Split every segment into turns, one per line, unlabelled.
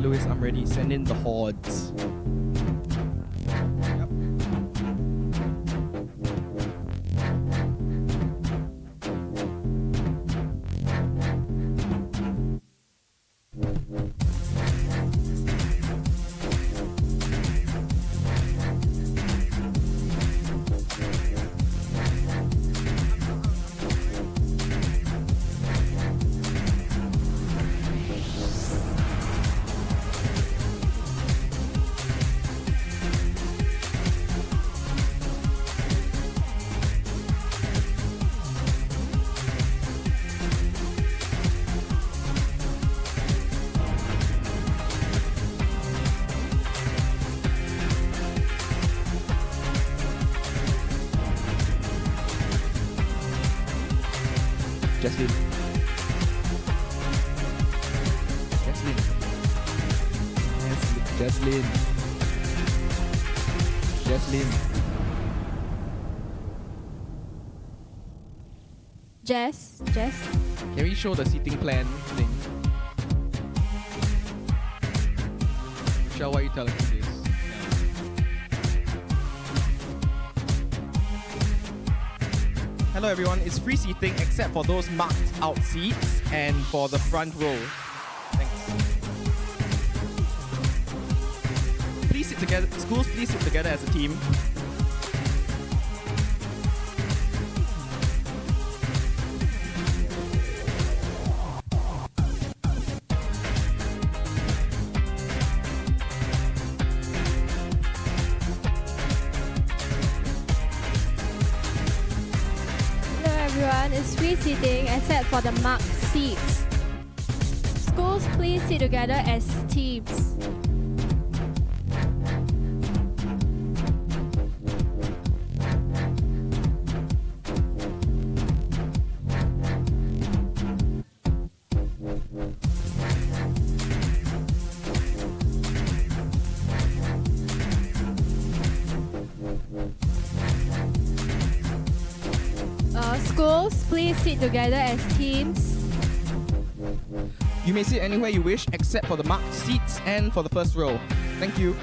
Lewis, I'm ready. Send in the hordes. Yep. Jaslyn.
Jess.
Can we show the seating plan thing? Michelle, why are you telling me this? Hello everyone, it's free seating except for those marked out seats and for the front row. Thanks. Please sit together, schools please sit together as a team.
It's free seating except for the marked seats. Schools please sit together as teams. Schools, please sit together as teams.
You may sit anywhere you wish except for the marked seats and for the first row. Thank you.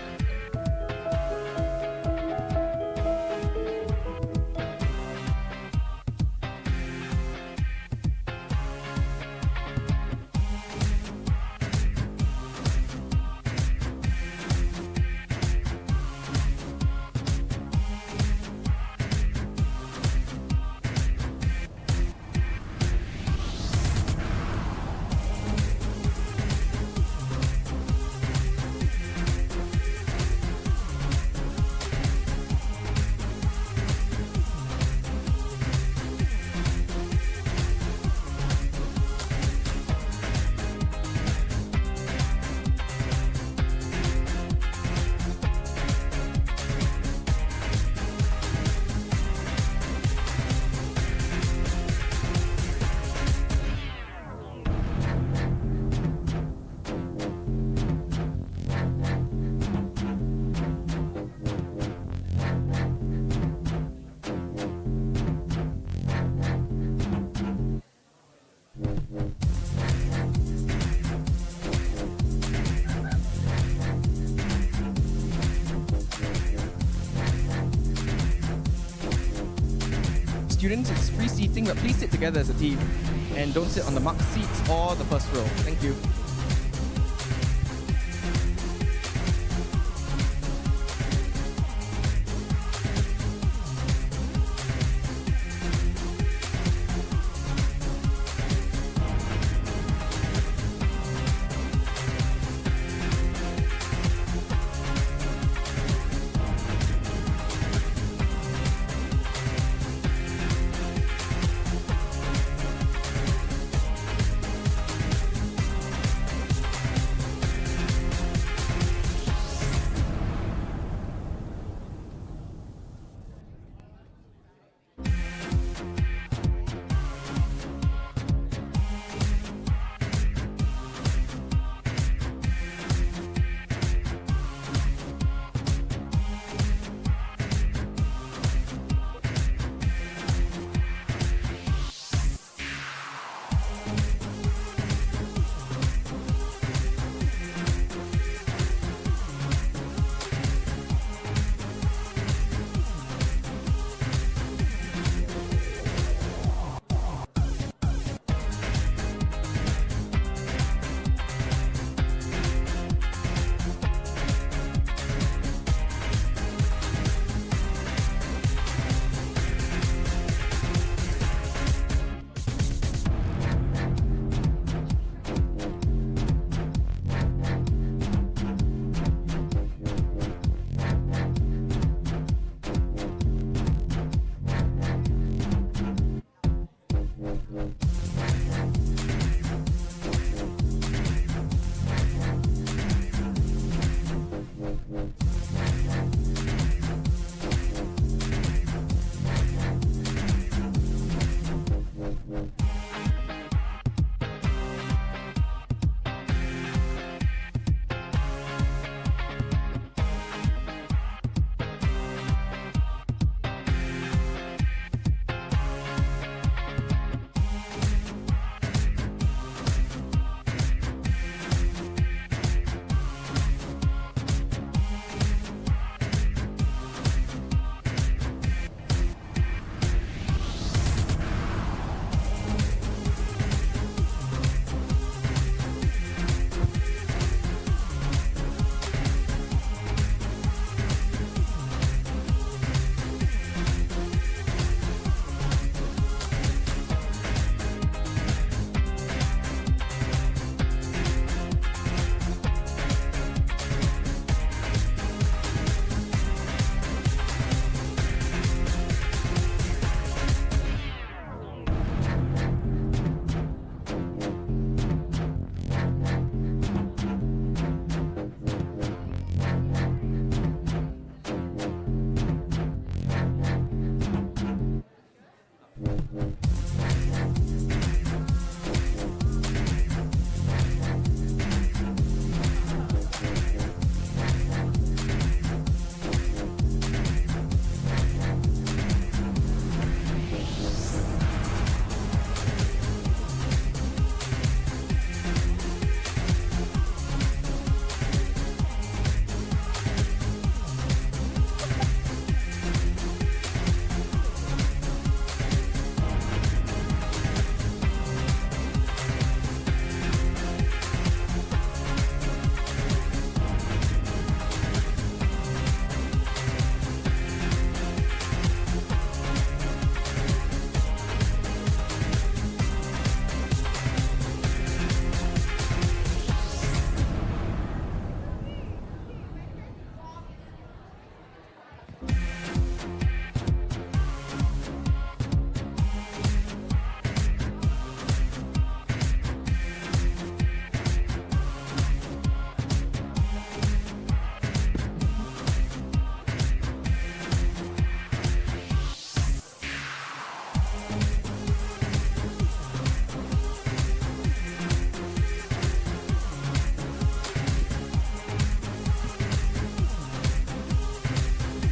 Students, it's free seating, but please sit together as a team and don't sit on the marked seats or the first row. Thank you.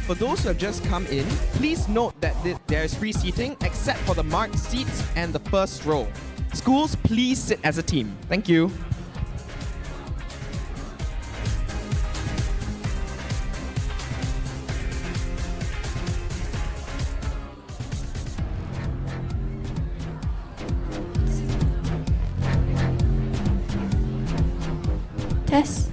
For those who have just come in, please note that there is free seating except for the marked seats and the first row. Schools, please sit as a team. Thank you.
Test.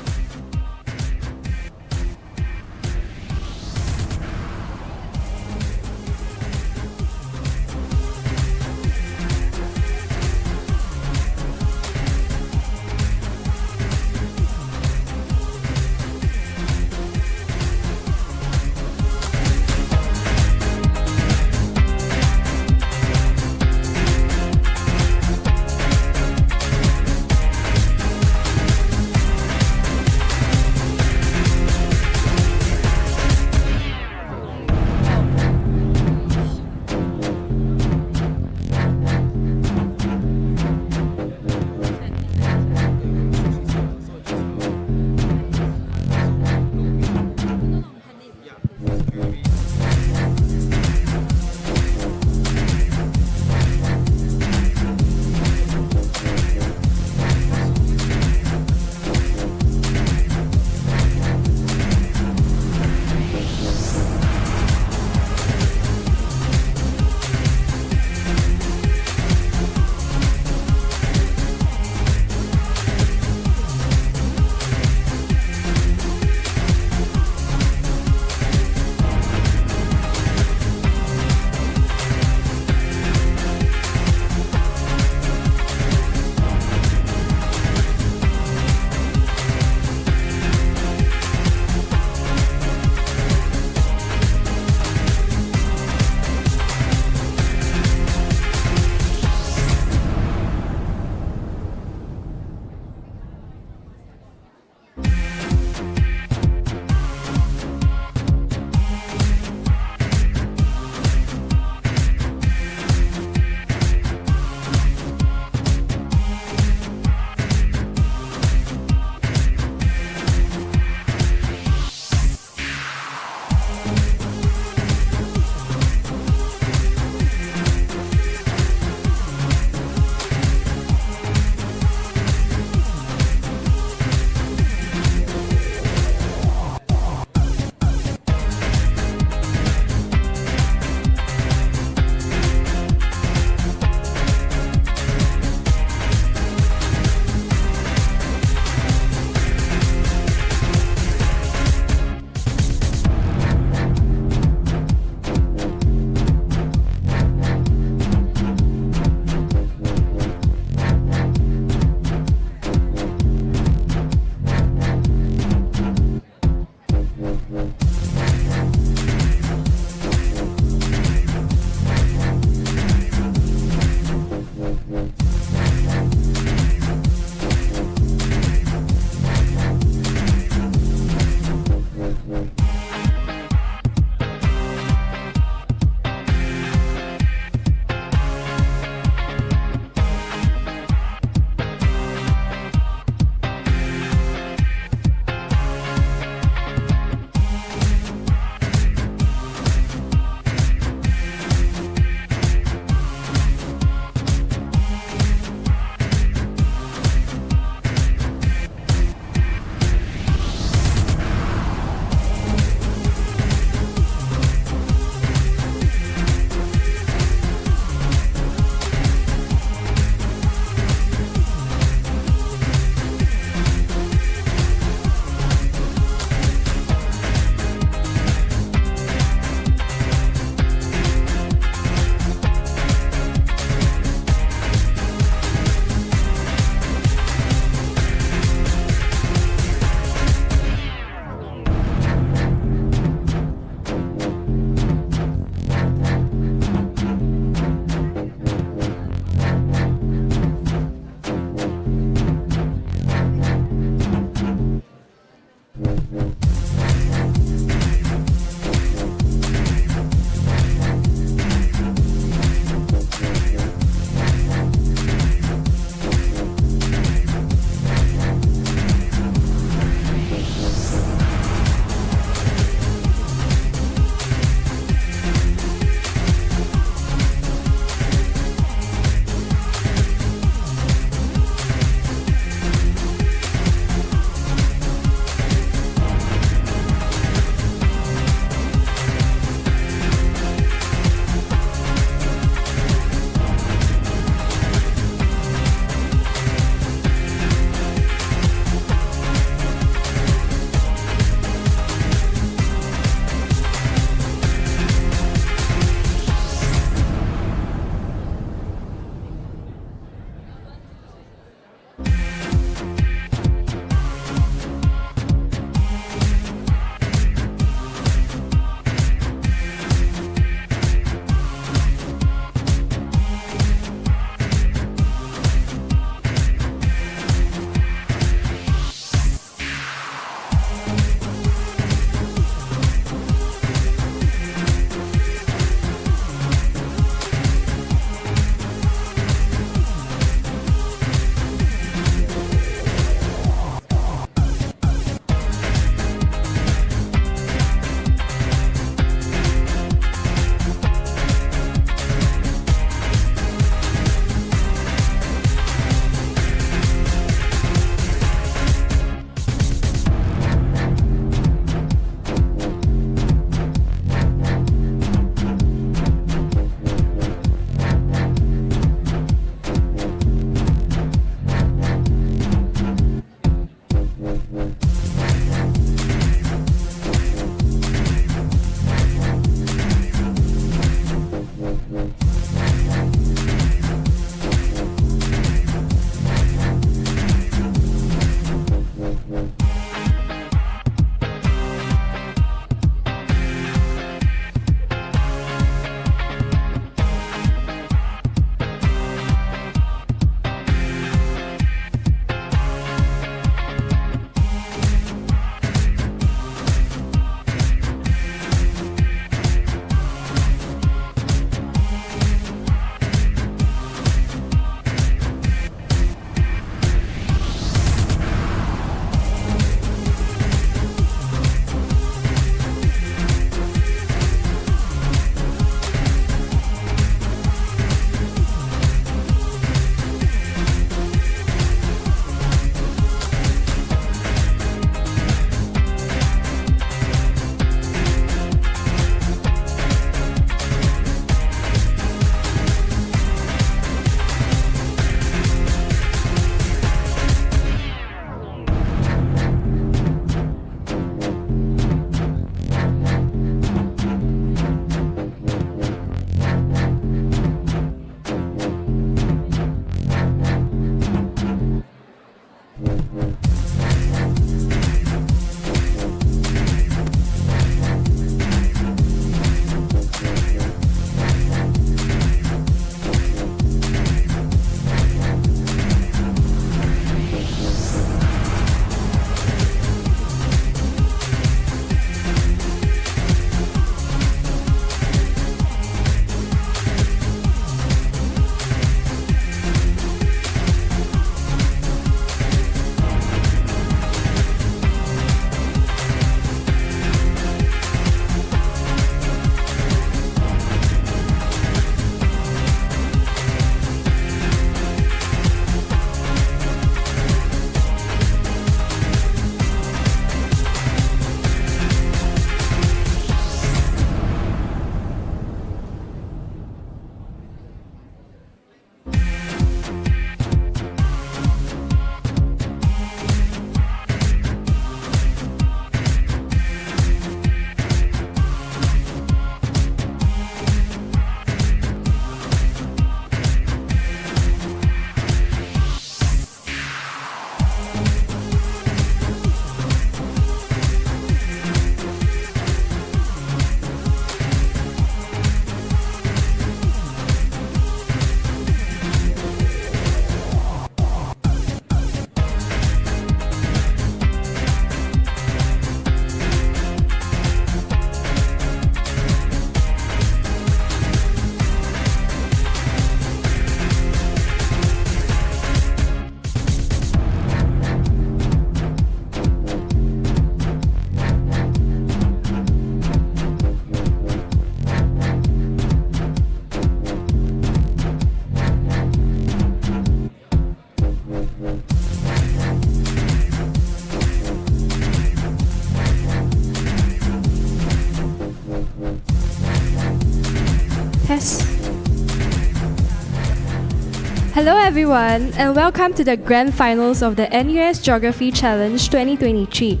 Hello everyone, and welcome to the Grand Finals of the NUS Geography Challenge 2023.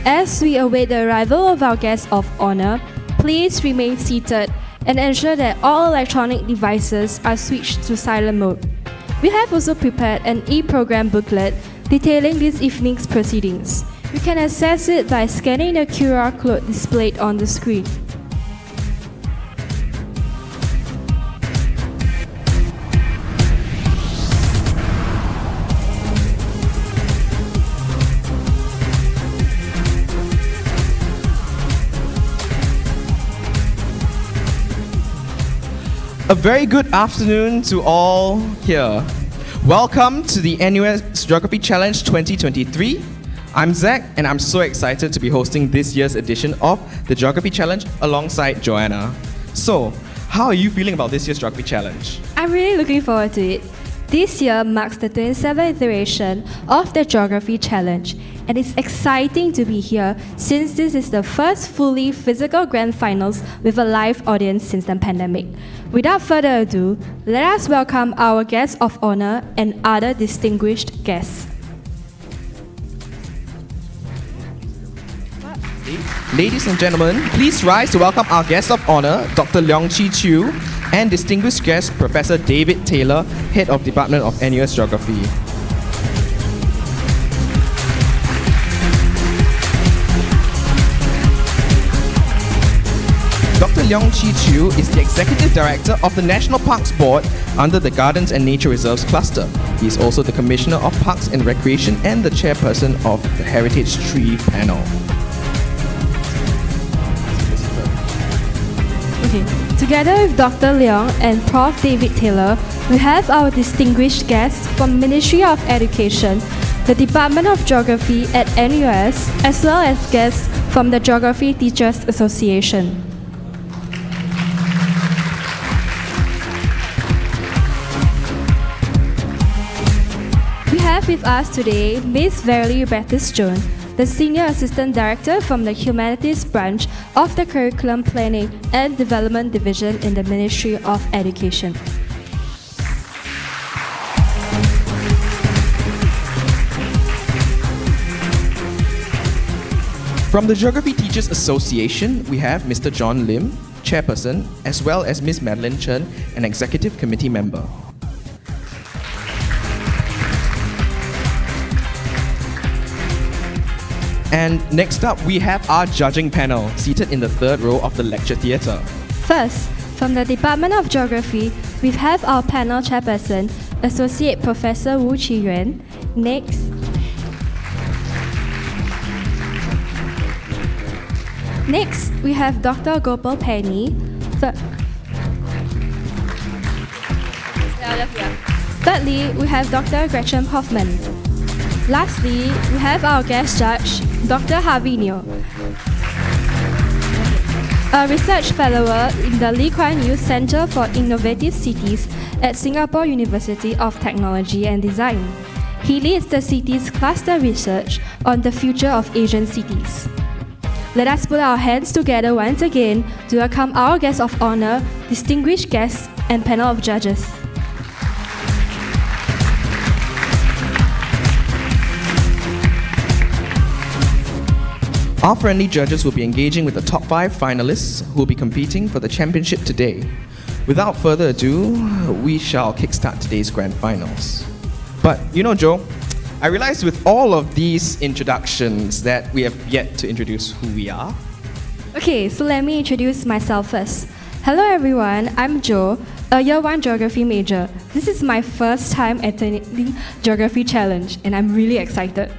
As we await the arrival of our guest of honor, please remain seated and ensure that all electronic devices are switched to silent mode. We have also prepared an e-program booklet detailing this evening's proceedings. You can access it by scanning the QR code displayed on the screen.
A very good afternoon to all here. Welcome to the NUS Geography Challenge 2023. I'm Zach, and I'm so excited to be hosting this year's edition of the Geography Challenge alongside Joanna. So, how are you feeling about this year's Geography Challenge?
I'm really looking forward to it. This year marks the 27th iteration of the Geography Challenge, and it's exciting to be here since this is the first fully physical Grand Finals with a live audience since the pandemic. Without further ado, let us welcome our guests of honor and other distinguished guests.
Ladies and gentlemen, please rise to welcome our guest of honor, Dr. Leong Chi Chew, and distinguished guest, Professor David Taylor, Head of Department of NUS Geography. Dr. Leong Chi Chew is the Executive Director of the National Parks Board under the Gardens and Nature Reserves Cluster. He is also the Commissioner of Parks and Recreation and the Chairperson of the Heritage Tree Panel.
Together with Dr. Leong and Prof. David Taylor, we have our distinguished guests from Ministry of Education, the Department of Geography at NUS, as well as guests from the Geography Teachers Association. We have with us today Ms. Verily Baptiste-Jones, the Senior Assistant Director from the Humanities Branch of the Curriculum Planning and Development Division in the Ministry of Education.
From the Geography Teachers Association, we have Mr. John Lim, Chairperson, as well as Ms. Madeline Chen, an Executive Committee Member. And next up, we have our judging panel, seated in the third row of the lecture theatre.
First, from the Department of Geography, we have our panel chairperson, Associate Professor Wu Qiyuan. Next, we have Dr. Gopal Penny. Thirdly, we have Dr. Gretchen Hoffman. Lastly, we have our guest judge, Dr. Harvey Neo, a research fellow in the Lee Kuan Yew Center for Innovative Cities at Singapore University of Technology and Design. He leads the city's cluster research on the future of Asian cities. Let us put our hands together once again to welcome our guests of honor, distinguished guests, and panel of judges.
Our friendly judges will be engaging with the top 5 finalists who will be competing for the championship today. Without further ado, we shall kickstart today's grand finals. But you know, Joe, I realized with all of these introductions that we have yet to introduce who we are.
Okay, so let me introduce myself first. Hello everyone, I'm Jo, a Year 1 Geography major. This is my first time attending Geography Challenge, and I'm really excited.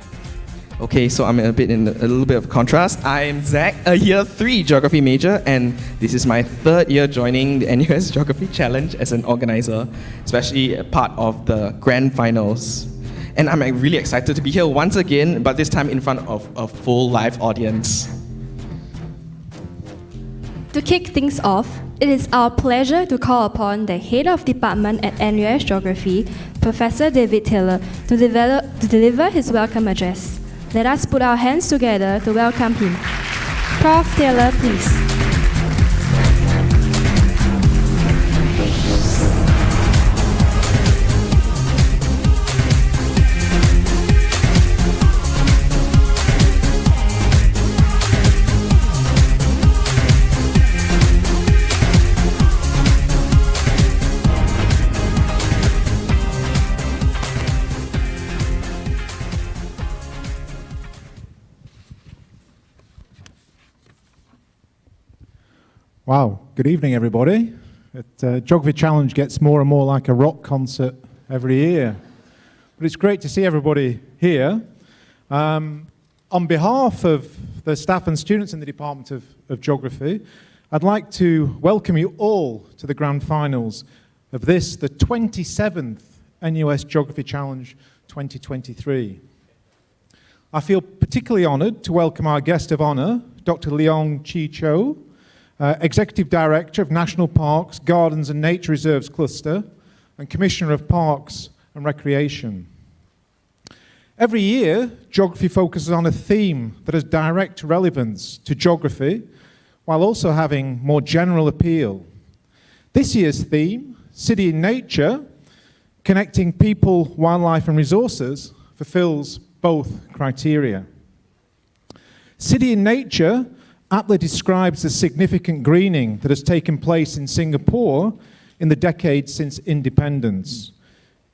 Okay, so I'm in a little bit of contrast. I'm Zach, a Year 3 Geography major, and this is my third year joining the NUS Geography Challenge as an organizer, especially a part of the grand finals. And I'm really excited to be here once again, but this time in front of a full live audience.
To kick things off, it is our pleasure to call upon the Head of Department at NUS Geography, Professor David Taylor, to deliver his welcome address. Let us put our hands together to welcome him. Prof. Taylor, please.
Wow, good evening everybody. Geography Challenge gets more and more like a rock concert every year. But it's great to see everybody here. On behalf of the staff and students in the Department of Geography, I'd like to welcome you all to the grand finals of this, the 27th NUS Geography Challenge 2023. I feel particularly honoured to welcome our guest of honour, Dr. Leong Chi Cho, Executive Director of National Parks, Gardens and Nature Reserves Cluster, and Commissioner of Parks and Recreation. Every year, geography focuses on a theme that has direct relevance to geography, while also having more general appeal. This year's theme, City in Nature, connecting people, wildlife and resources, fulfills both criteria. City in Nature aptly describes the significant greening that has taken place in Singapore in the decades since independence.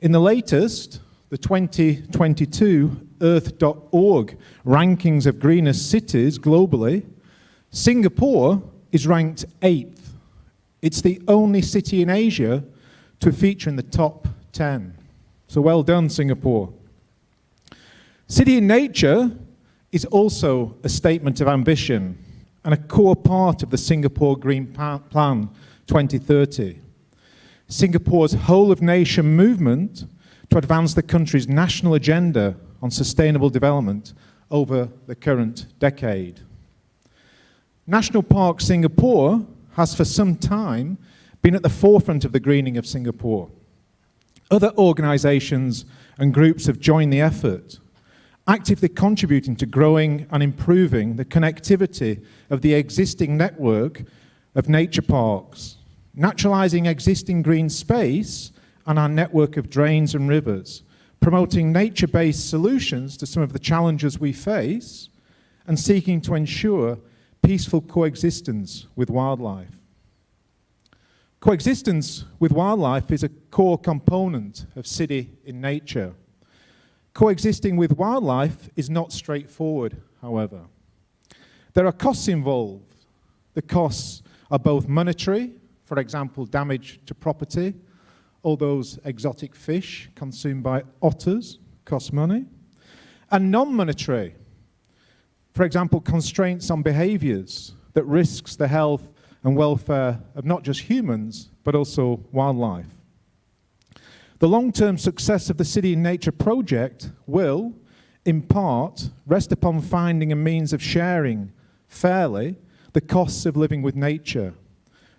In the latest, the 2022 Earth.org rankings of greenest cities globally, Singapore is ranked 8th. It's the only city in Asia to feature in the top 10. So well done, Singapore. City in Nature is also a statement of ambition and a core part of the Singapore Green Plan 2030. Singapore's whole-of-nation movement to advance the country's national agenda on sustainable development over the current decade. National Park Singapore has for some time been at the forefront of the greening of Singapore. Other organisations and groups have joined the effort, actively contributing to growing and improving the connectivity of the existing network of nature parks, naturalising existing green space and our network of drains and rivers, promoting nature-based solutions to some of the challenges we face, and seeking to ensure peaceful coexistence with wildlife. Coexistence with wildlife is a core component of City in Nature. Coexisting with wildlife is not straightforward, however. There are costs involved. The costs are both monetary, for example, damage to property. All those exotic fish consumed by otters cost money, and non-monetary. For example, constraints on behaviours that risks the health and welfare of not just humans, but also wildlife. The long-term success of the City in Nature project will, in part, rest upon finding a means of sharing fairly the costs of living with nature,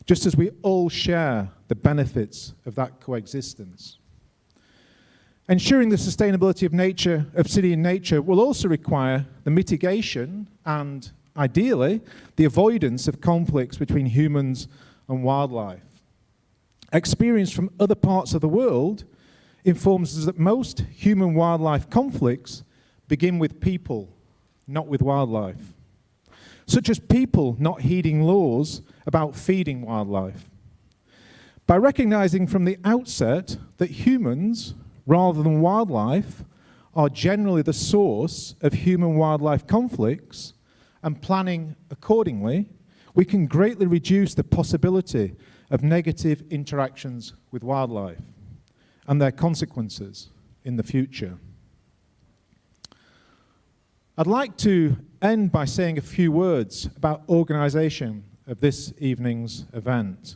just as we all share the benefits of that coexistence. Ensuring the sustainability of nature, of City in Nature, will also require the mitigation and, ideally, the avoidance of conflicts between humans and wildlife. Experience from other parts of the world informs us that most human-wildlife conflicts begin with people, not with wildlife, such as people not heeding laws about feeding wildlife. By recognizing from the outset that humans, rather than wildlife, are generally the source of human-wildlife conflicts and planning accordingly, we can greatly reduce the possibility of negative interactions with wildlife and their consequences in the future. I'd like to end by saying a few words about organisation of this evening's event.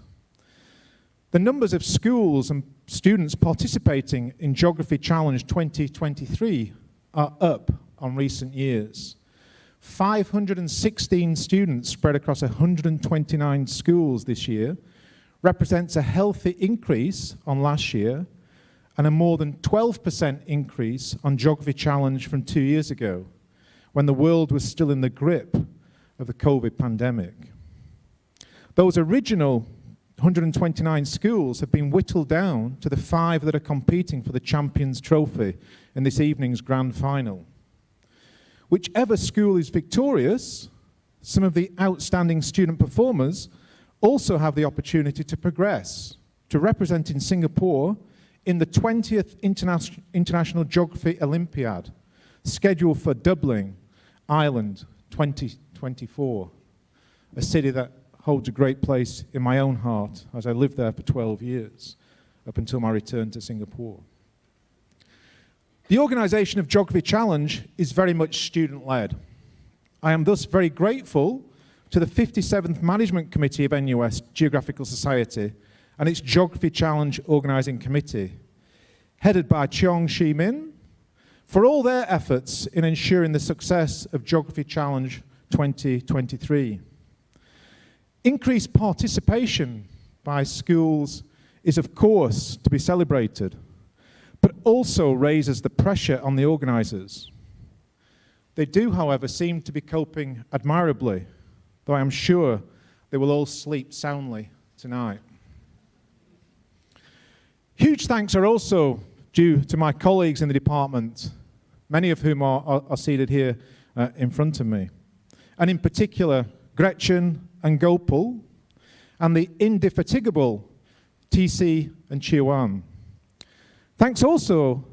The numbers of schools and students participating in Geography Challenge 2023 are up on recent years. 516 students spread across 129 schools this year represents a healthy increase on last year and a more than 12% increase on Geography Challenge from 2 years ago, when the world was still in the grip of the COVID pandemic. Those original 129 schools have been whittled down to the 5 that are competing for the Champions Trophy in this evening's grand final. Whichever school is victorious, some of the outstanding student performers also have the opportunity to progress, to represent in Singapore in the 20th International Geography Olympiad, scheduled for Dublin, Ireland, 2024, a city that holds a great place in my own heart as I lived there for 12 years, up until my return to Singapore. The organisation of Geography Challenge is very much student-led. I am thus very grateful to the 57th Management Committee of NUS Geographical Society and its Geography Challenge Organising Committee, headed by Cheong Shi Min, for all their efforts in ensuring the success of Geography Challenge 2023. Increased participation by schools is, of course, to be celebrated, but also raises the pressure on the organisers. They do, however, seem to be coping admirably, though I am sure they will all sleep soundly tonight. Huge thanks are also due to my colleagues in the department, many of whom are seated here in front of me, and in particular Gretchen and Gopal, and the indefatigable TC and Chiwan. Thanks also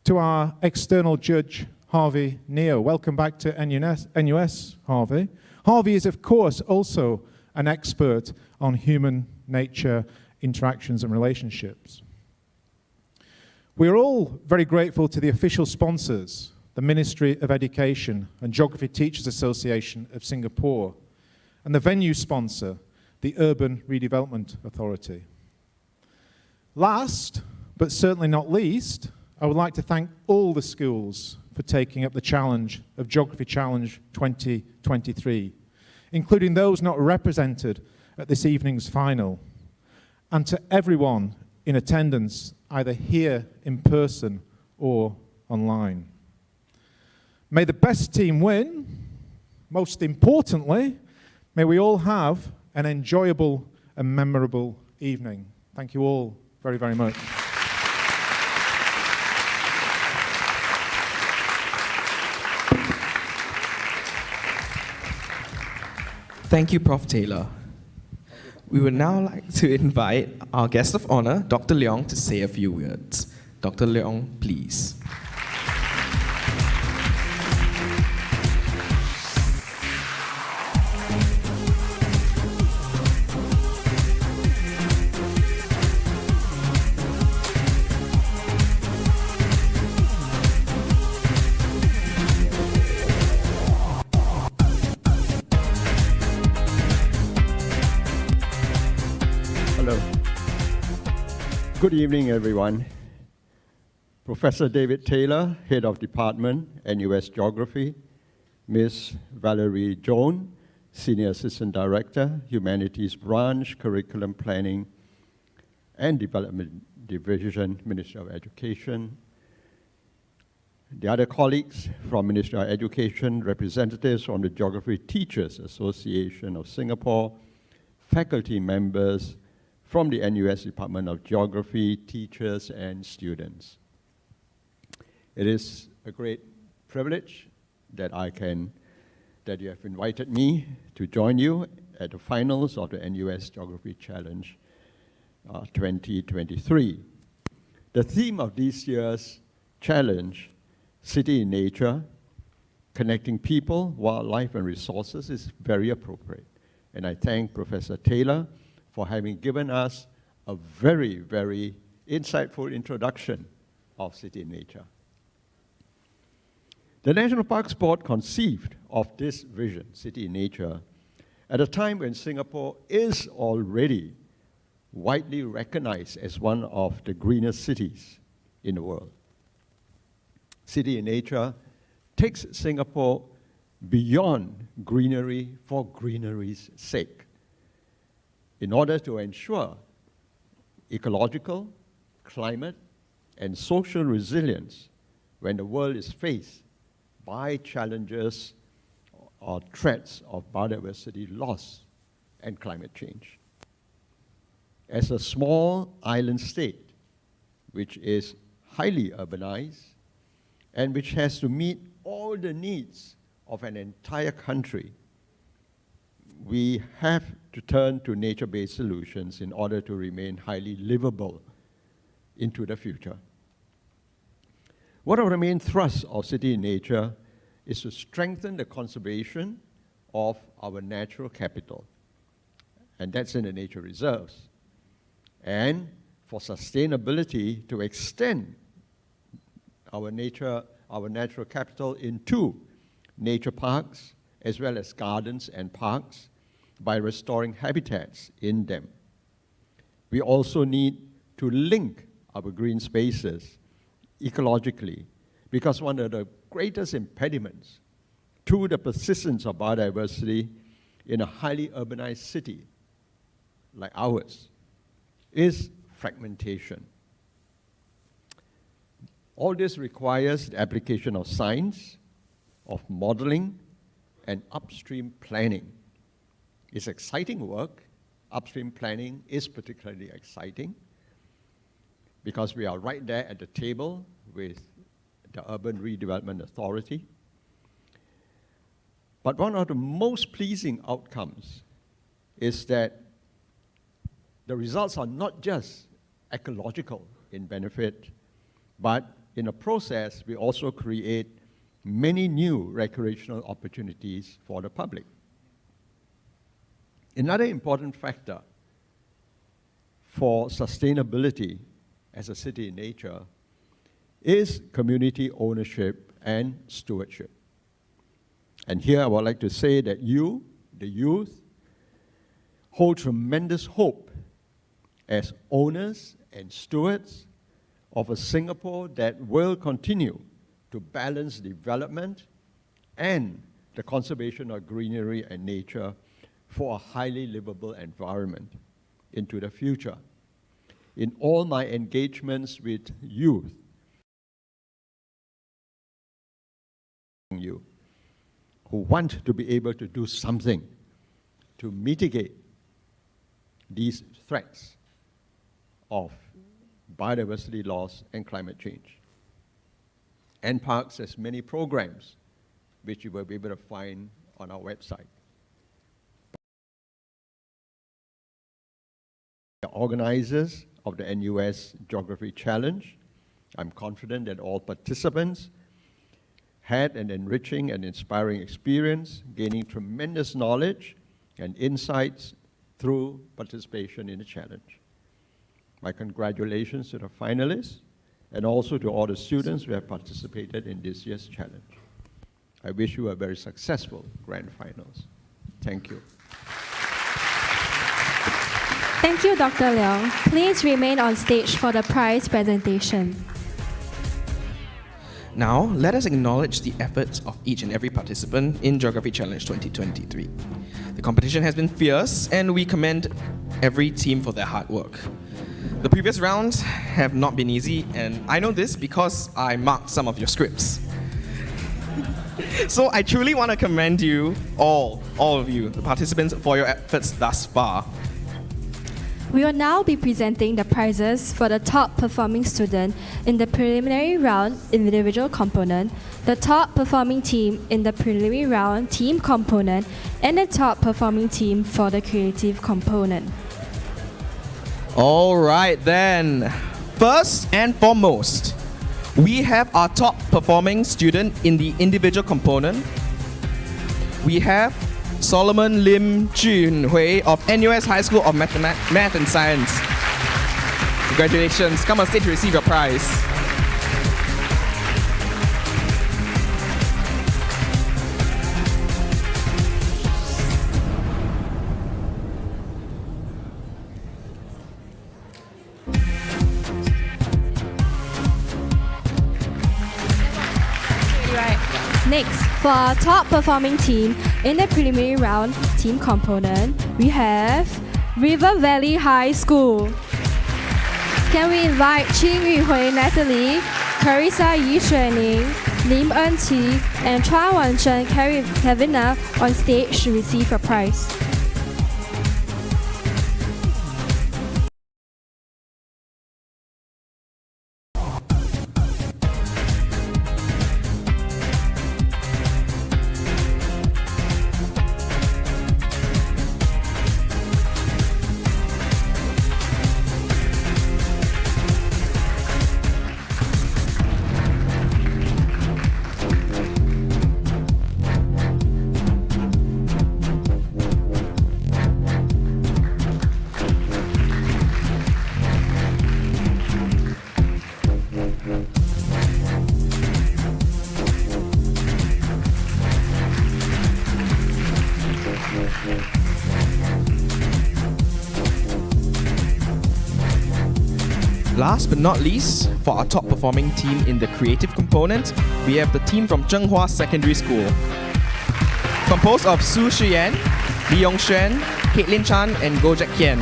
to our external judge, Harvey Neo. Welcome back to NUS, Harvey. Harvey is, of course, also an expert on human nature interactions and relationships. We are all very grateful to the official sponsors, the Ministry of Education and Geography Teachers Association of Singapore, and the venue sponsor, the Urban Redevelopment Authority. Last, but certainly not least, I would like to thank all the schools for taking up the challenge of Geography Challenge 2023, including those not represented at this evening's final, and to everyone in attendance, either here in person or online. May the best team win. Most importantly, may we all have an enjoyable and memorable evening. Thank you all very, very much.
Thank you, Prof. Taylor. We would now like to invite our guest of honor, Dr. Leong, to say a few words. Dr. Leong, please.
Good evening, everyone. Professor David Taylor, Head of Department, NUS Geography, Ms. Valerie Joan, Senior Assistant Director, Humanities Branch, Curriculum Planning and Development Division, Ministry of Education. The other colleagues from Ministry of Education, representatives from the Geography Teachers Association of Singapore, faculty members from the NUS Department of Geography, teachers and students. It is a great privilege that you have invited me to join you at the finals of the NUS Geography Challenge 2023. The theme of this year's challenge, City in Nature, Connecting People, Wildlife and Resources, is very appropriate. And I thank Professor Taylor for having given us a very, very insightful introduction of City in Nature. The National Parks Board conceived of this vision, City in Nature, at a time when Singapore is already widely recognized as one of the greenest cities in the world. City in Nature takes Singapore beyond greenery for greenery's sake, in order to ensure ecological, climate, and social resilience when the world is faced by challenges or threats of biodiversity loss and climate change. As a small island state, which is highly urbanized and which has to meet all the needs of an entire country, we have to turn to nature-based solutions in order to remain highly livable into the future. One of the main thrusts of City in Nature is to strengthen the conservation of our natural capital. and that's in the nature reserves. And for sustainability to extend our natural capital into nature parks, as well as gardens and parks, by restoring habitats in them. We also need to link our green spaces ecologically, because one of the greatest impediments to the persistence of biodiversity in a highly urbanized city like ours is fragmentation. All this requires the application of science, of modeling, and upstream planning. It's exciting work. Upstream planning is particularly exciting because we are right there at the table with the Urban Redevelopment Authority. But one of the most pleasing outcomes is that the results are not just ecological in benefit, but in the process, we also create many new recreational opportunities for the public. Another important factor for sustainability as a city in nature is community ownership and stewardship. And here I would like to say that you, the youth, hold tremendous hope as owners and stewards of a Singapore that will continue to balance development and the conservation of greenery and nature for a highly livable environment into the future. In all my engagements with youth, you who want to be able to do something to mitigate these threats of biodiversity loss and climate change. NParks has many programs which you will be able to find on our website. The organizers of the NUS Geography Challenge, I'm confident that all participants had an enriching and inspiring experience, gaining tremendous knowledge and insights through participation in the challenge. My congratulations to the finalists and also to all the students who have participated in this year's challenge. I wish you a very successful grand finals. Thank you.
Thank you, Dr. Leong. Please remain on stage for the prize presentation.
Now, let us acknowledge the efforts of each and every participant in Geography Challenge 2023. The competition has been fierce, and we commend every team for their hard work. The previous rounds have not been easy, and I know this because I marked some of your scripts. So I truly want to commend you, all of you, the participants, for your efforts thus far.
We will now be presenting the prizes for the top performing student in the preliminary round individual component, the top performing team in the preliminary round team component, and the top performing team for the creative component.
All right then. First and foremost, we have our top performing student in the individual component. We have Solomon Lim Jun Hui of NUS High School of Math and Science. Congratulations. Come on stage to receive your prize.
Next, for our top performing team in the preliminary round team component, we have River Valley High School. Can we invite Qing Yuhui Natalie, Carissa Yi Xuening, Lim En Qi, and Chuan Wanzhen Kevina on stage to receive a prize.
Last but not least, for our top performing team in the creative component, we have the team from Zhenghua Secondary School, composed of Su Shiyan, Li Yongxuan, Caitlin Chan, and Go Jack Kian.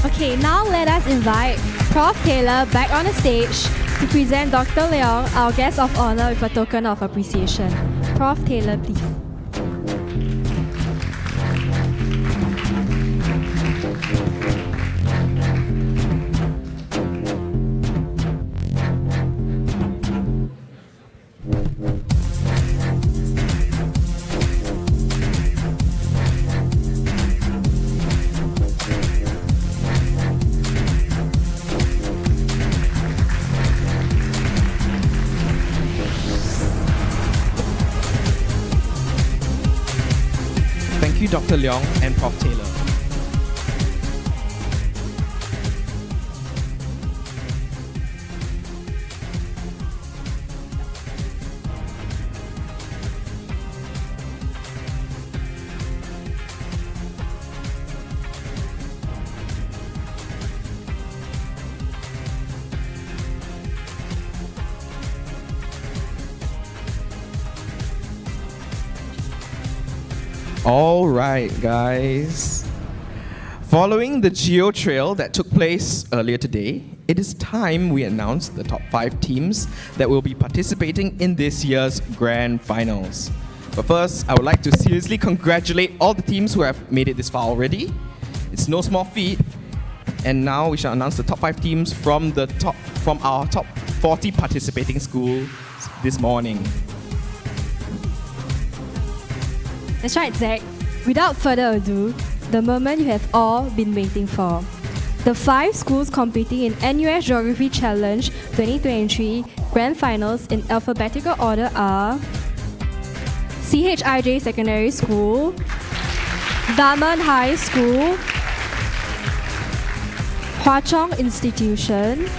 Okay, now let us invite Prof. Taylor back on the stage to present Dr. Leong, our guest of honor, with a token of appreciation. Prof. Taylor, please.
Thank you, Dr. Leong and Prof. Taylor. All right, guys. Following the Geo Trail that took place earlier today, it is time we announce the top 5 teams that will be participating in this year's Grand Finals. But first, I would like to seriously congratulate all the teams who have made it this far already. It's no small feat. And now we shall announce the top 5 teams from our top 40 participating schools this morning.
That's right, Zach. Without further ado, the moment you have all been waiting for. The 5 schools competing in NUS Geography Challenge 2023 Grand Finals in alphabetical order are CHIJ Secondary School, Daman High School, Hwa Chong Institution,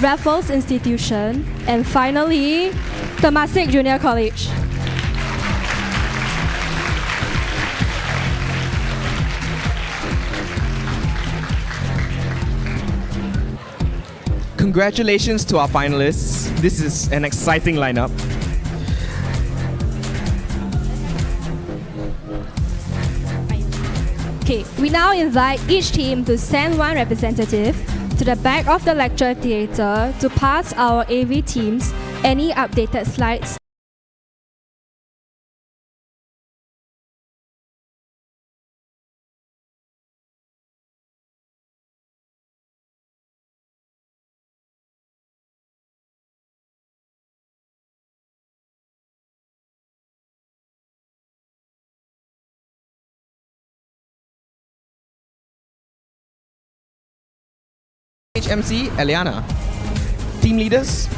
Raffles Institution, and finally, Temasek Junior College.
Congratulations to our finalists. This is an exciting lineup.
Okay, we now invite each team to send one representative to the back of the lecture theatre to pass our AV teams any updated slides.
HMC, Eliana. Team leaders,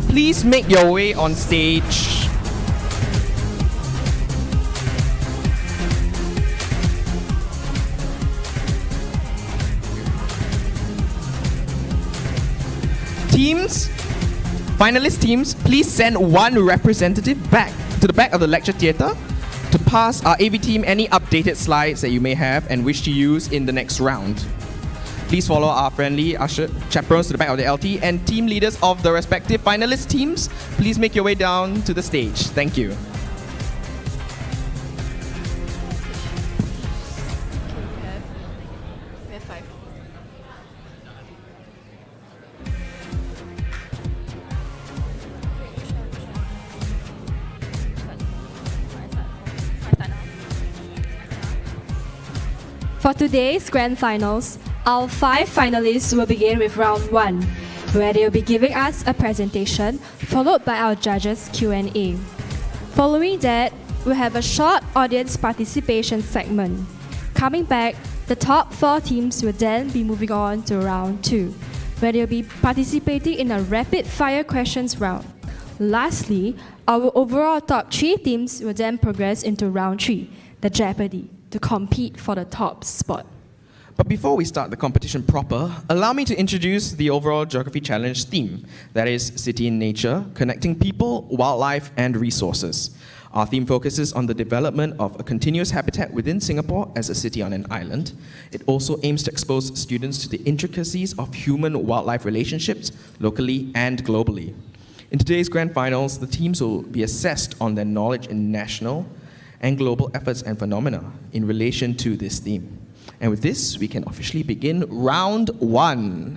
please make your way on stage. Teams, finalist teams, please send one representative back to the back of the lecture theatre to pass our AV team any updated slides that you may have and wish to use in the next round. Please follow our friendly usher chaperones to the back of the LT, and team leaders of the respective finalist teams, please make your way down to the stage. Thank you.
We have 5. For today's grand finals, our 5 finalists will begin with round 1, where they will be giving us a presentation, followed by our judges' Q&A. Following that, we'll have a short audience participation segment. Coming back, the top 4 teams will then be moving on to round 2, where they'll be participating in a rapid-fire questions round. Lastly, our overall top 3 teams will then progress into round 3, the Jeopardy, to compete for the top spot.
But before we start the competition proper, allow me to introduce the overall Geography Challenge theme, that is City in Nature, connecting people, wildlife, and resources. Our theme focuses on the development of a continuous habitat within Singapore as a city on an island. It also aims to expose students to the intricacies of human-wildlife relationships, locally and globally. In today's grand finals, the teams will be assessed on their knowledge in national and global efforts and phenomena in relation to this theme. And with this, we can officially begin round 1.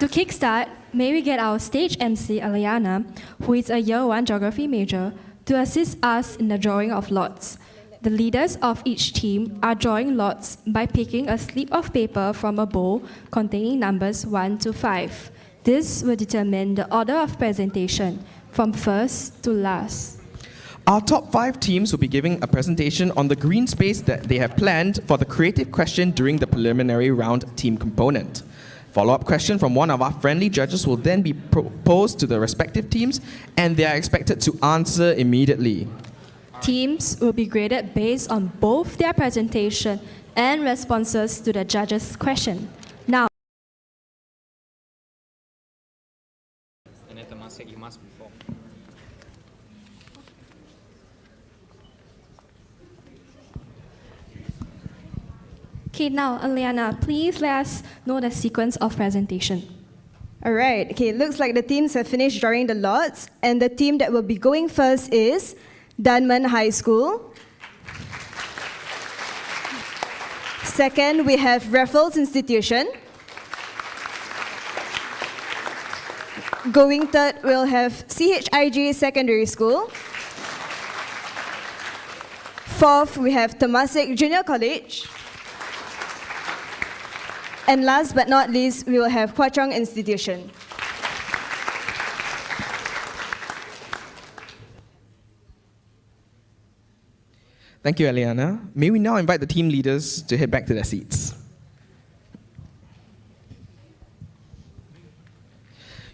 To kickstart, may we get our stage MC, Aliana, who is a Year 1 Geography major, to assist us in the drawing of lots. The leaders of each team are drawing lots by picking a slip of paper from a bowl containing numbers 1 to 5. This will determine the order of presentation, from first to last.
Our top 5 teams will be giving a presentation on the green space that they have planned for the creative question during the preliminary round team component. Follow-up question from one of our friendly judges will then be posed to the respective teams, and they are expected to answer immediately.
Teams will be graded based on both their presentation and responses to the judges' question. Now,
And at Temasek, you must perform.
okay, now, Aliana, please let us know the sequence of presentation.
All right, okay, looks like the teams have finished drawing the lots, and the team that will be going first is Dunman High School. Second, we have Raffles Institution. Going third, we'll have CHIG Secondary School. Fourth, we have Temasek Junior College. And last but not least, we will have Hwa Chong Institution.
Thank you, Eliana. May we now invite the team leaders to head back to their seats.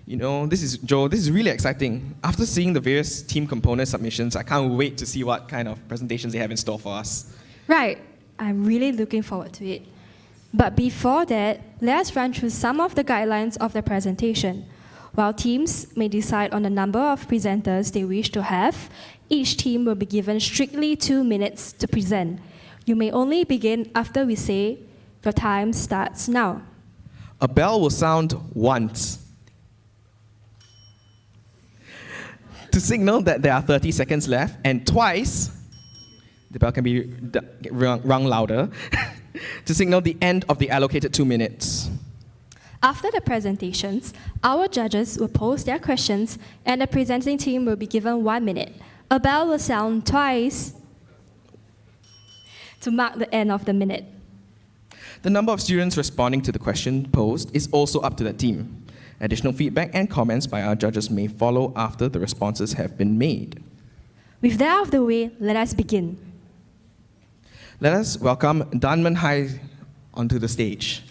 You know, this is Joe, this is really exciting. After seeing the various team component submissions, I can't wait to see what kind of presentations they have in store for us.
Right, I'm really looking forward to it. But before that, let us run through some of the guidelines of the presentation. While teams may decide on the number of presenters they wish to have, each team will be given strictly 2 minutes to present. You may only begin after we say, your time starts now.
A bell will sound once to signal that there are 30 seconds left, and twice, the bell can be rung louder, to signal the end of the allocated 2 minutes.
After the presentations, our judges will pose their questions, and the presenting team will be given 1 minute. A bell will sound twice to mark the end of the minute.
The number of students responding to the question posed is also up to the team. Additional feedback and comments by our judges may follow after the responses have been made.
With that out of the way, let us begin.
Let us welcome Dunman High onto the stage.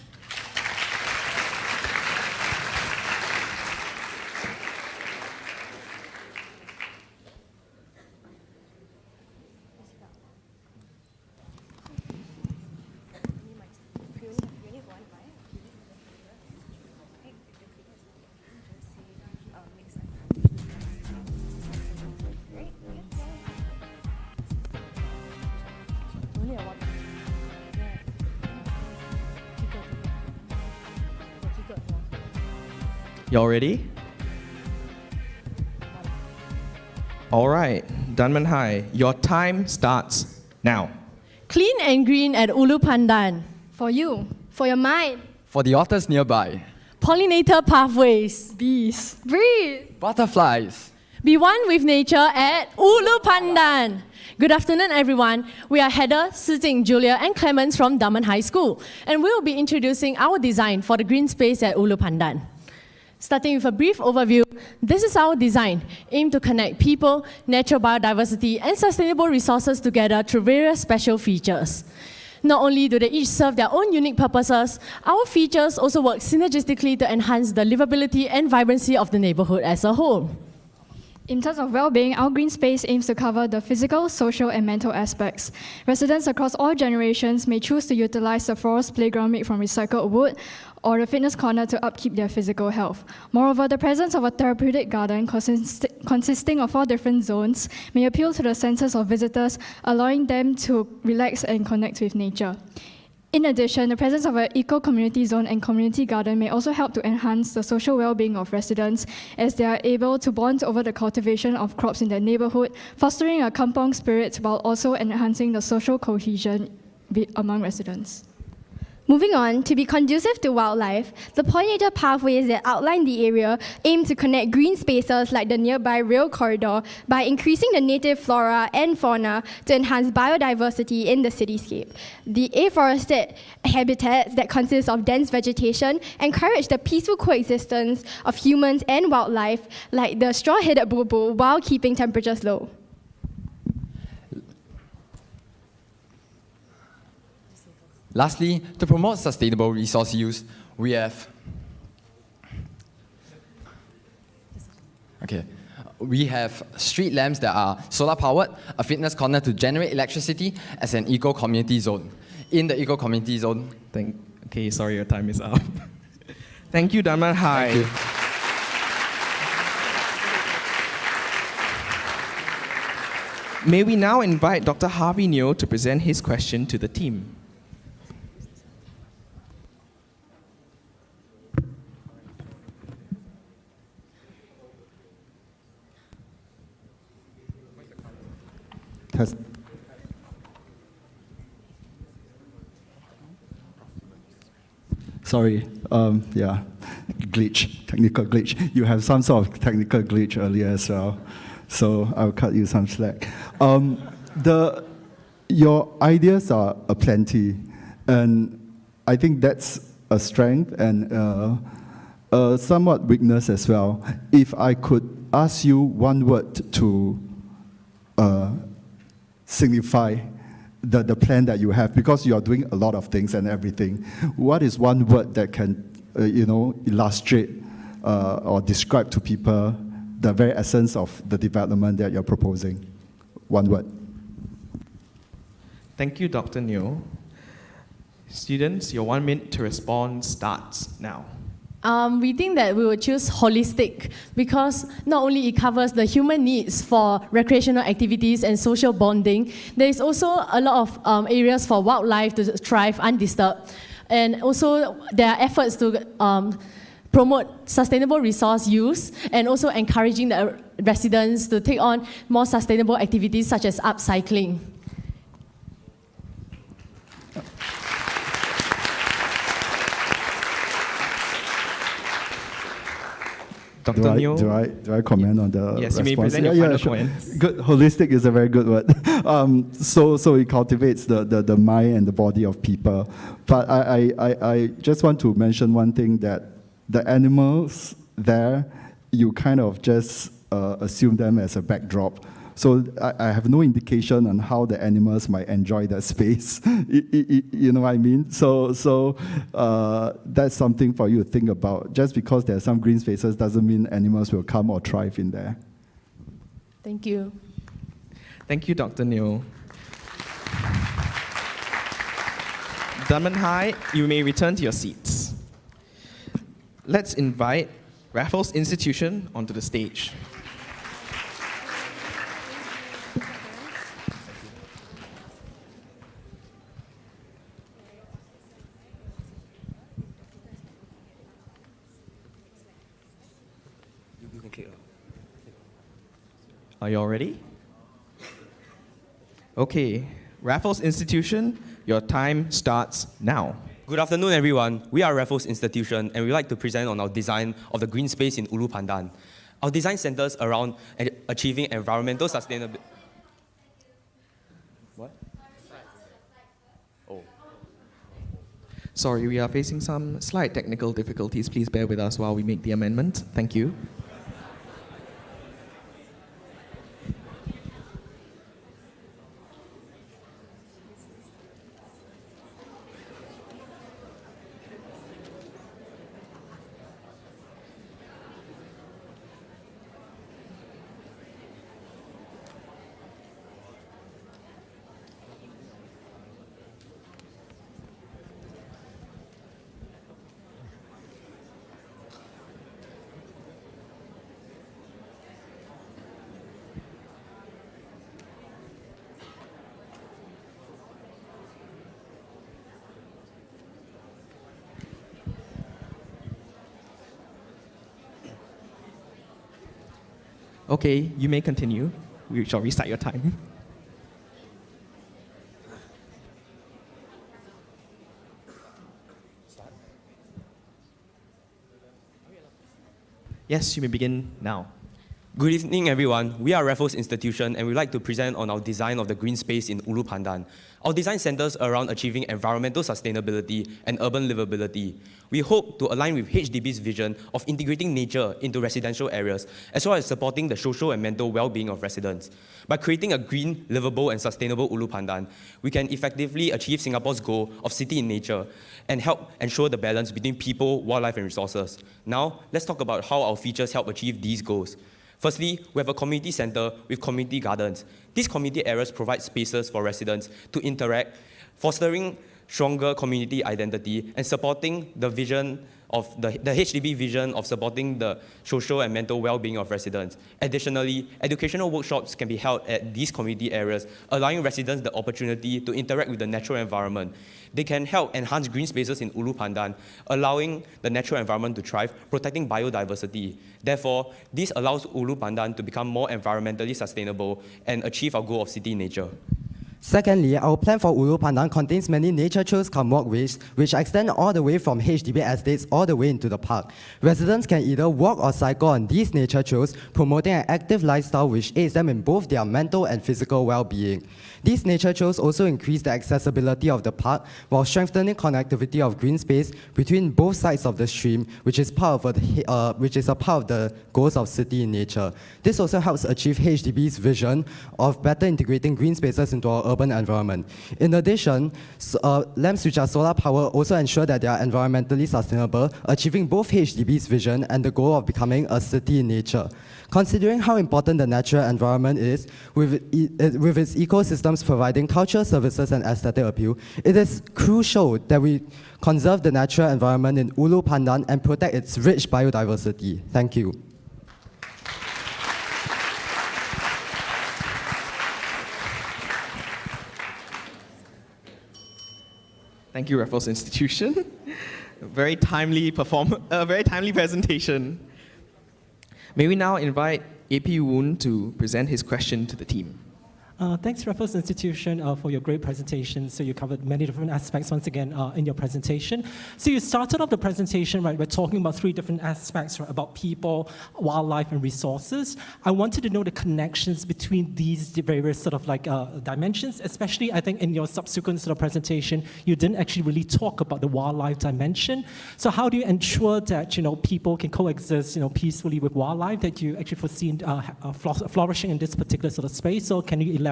Y'all ready? All right, Dunman High, your time starts now.
Clean and green at Ulu Pandan.
For you, for your mind,
For the otters nearby,
Pollinator pathways.
bees, breathe.
butterflies.
Be one with nature at Ulu Pandan. Good afternoon, everyone. We are Heather, Sijing, Julia, and Clemens from Dunman High School, and we will be introducing our design for the green space at Ulu Pandan. Starting with a brief overview, this is our design, aimed to connect people, natural biodiversity, and sustainable resources together through various special features. Not only do they each serve their own unique purposes, our features also work synergistically to enhance the livability and vibrancy of the neighborhood as a whole.
In terms of well-being, our green space aims to cover the physical, social, and mental aspects. Residents across all generations may choose to utilize the forest playground made from recycled wood or the fitness corner to upkeep their physical health. Moreover, the presence of a therapeutic garden consisting of 4 different zones may appeal to the senses of visitors, allowing them to relax and connect with nature. In addition, the presence of an eco-community zone and community garden may also help to enhance the social well-being of residents as they are able to bond over the cultivation of crops in their neighborhood, fostering a kampong spirit while also enhancing the social cohesion among residents.
Moving on, to be conducive to wildlife, the pollinator pathways that outline the area aim to connect green spaces like the nearby rail corridor by increasing the native flora and fauna to enhance biodiversity in the cityscape. The afforested habitats that consist of dense vegetation encourage the peaceful coexistence of humans and wildlife like the straw-headed bulbul while keeping temperatures low.
Lastly, to promote sustainable resource use, we have street lamps that are solar powered, a fitness corner to generate electricity as an eco-community zone. In the eco-community zone,
Okay, sorry, your time is up. Thank you, Dunman High.
Thank you.
May we now invite Dr. Harvey Neo to present his question to the team.
Test. Sorry, technical glitch. You have some sort of technical glitch earlier as well, so I'll cut you some slack. Your ideas are aplenty, and I think that's a strength and somewhat weakness as well. If I could ask you one word to signify the plan that you have, because you are doing a lot of things and everything. What is one word that can, illustrate or describe to people the very essence of the development that you're proposing? One word.
Thank you, Dr. Neo. Students, your 1 minute to respond starts now.
We think that we would choose holistic because not only it covers the human needs for recreational activities and social bonding, there is also a lot of areas for wildlife to thrive undisturbed. And also there are efforts to promote sustainable resource use and also encouraging the residents to take on more sustainable activities such as upcycling.
Dr. Neo?
Do I comment on the
Yes,
response?
you may present your final comments.
Good. Holistic is a very good word. So it cultivates the mind and the body of people. But I just want to mention one thing, that the animals there, you kind of just assume them as a backdrop. So I have no indication on how the animals might enjoy that space. You know what I mean? So that's something for you to think about. Just because there are some green spaces doesn't mean animals will come or thrive in there.
Thank you.
Thank you, Dr. Neo. Dunman High, you may return to your seats. Let's invite Raffles Institution onto the stage. Are you all ready? Okay, Raffles Institution, your time starts now.
Good afternoon, everyone. We are Raffles Institution, and we'd like to present on our design of the green space in Ulu Pandan. Our design centers around achieving environmental sustainability. What? Oh.
Sorry, we are facing some slight technical difficulties. Please bear with us while we make the amendment. Thank you. Okay, you may continue. We shall restart your time. Yes, you may begin now.
Good evening, everyone. We are Raffles Institution, and we'd like to present on our design of the green space in Ulu Pandan. Our design centers around achieving environmental sustainability and urban livability. We hope to align with HDB's vision of integrating nature into residential areas, as well as supporting the social and mental well-being of residents. By creating a green, livable, and sustainable Ulu Pandan, we can effectively achieve Singapore's goal of city in nature and help ensure the balance between people, wildlife, and resources. Now, let's talk about how our features help achieve these goals. Firstly, we have a community center with community gardens. These community areas provide spaces for residents to interact, fostering stronger community identity and supporting the vision of the HDB vision of supporting the social and mental well-being of residents. Additionally, educational workshops can be held at these community areas, allowing residents the opportunity to interact with the natural environment. They can help enhance green spaces in Ulu Pandan, allowing the natural environment to thrive, protecting biodiversity. Therefore, this allows Ulu Pandan to become more environmentally sustainable and achieve our goal of city nature.
Secondly, our plan for Ulu Pandan contains many nature trails cum walkways, which extend all the way from HDB estates all the way into the park. Residents can either walk or cycle on these nature trails, promoting an active lifestyle which aids them in both their mental and physical well-being. These nature trails also increase the accessibility of the park while strengthening connectivity of green space between both sides of the stream, which is a part of the goals of city in nature. This also helps achieve HDB's vision of better integrating green spaces into our urban environment. In addition, lamps which are solar powered also ensure that they are environmentally sustainable, achieving both HDB's vision and the goal of becoming a city in nature. Considering how important the natural environment is, with its ecosystems providing cultural services and aesthetic appeal, it is crucial that we conserve the natural environment in Ulu Pandan and protect its rich biodiversity. Thank you.
Thank you, Raffles Institution. Very timely presentation. May we now invite AP Woon to present his question to the team.
Thanks, Raffles Institution, for your great presentation. So you covered many different aspects once again in your presentation. So you started off the presentation, right? We're talking about three different aspects, right, about people, wildlife, and resources. I wanted to know the connections between these various sort of like dimensions, especially I think in your subsequent sort of presentation, you didn't actually really talk about the wildlife dimension. So how do you ensure that, you know, people can coexist, you know, peacefully with wildlife, that you actually foresee flourishing in this particular sort of space? So can you elaborate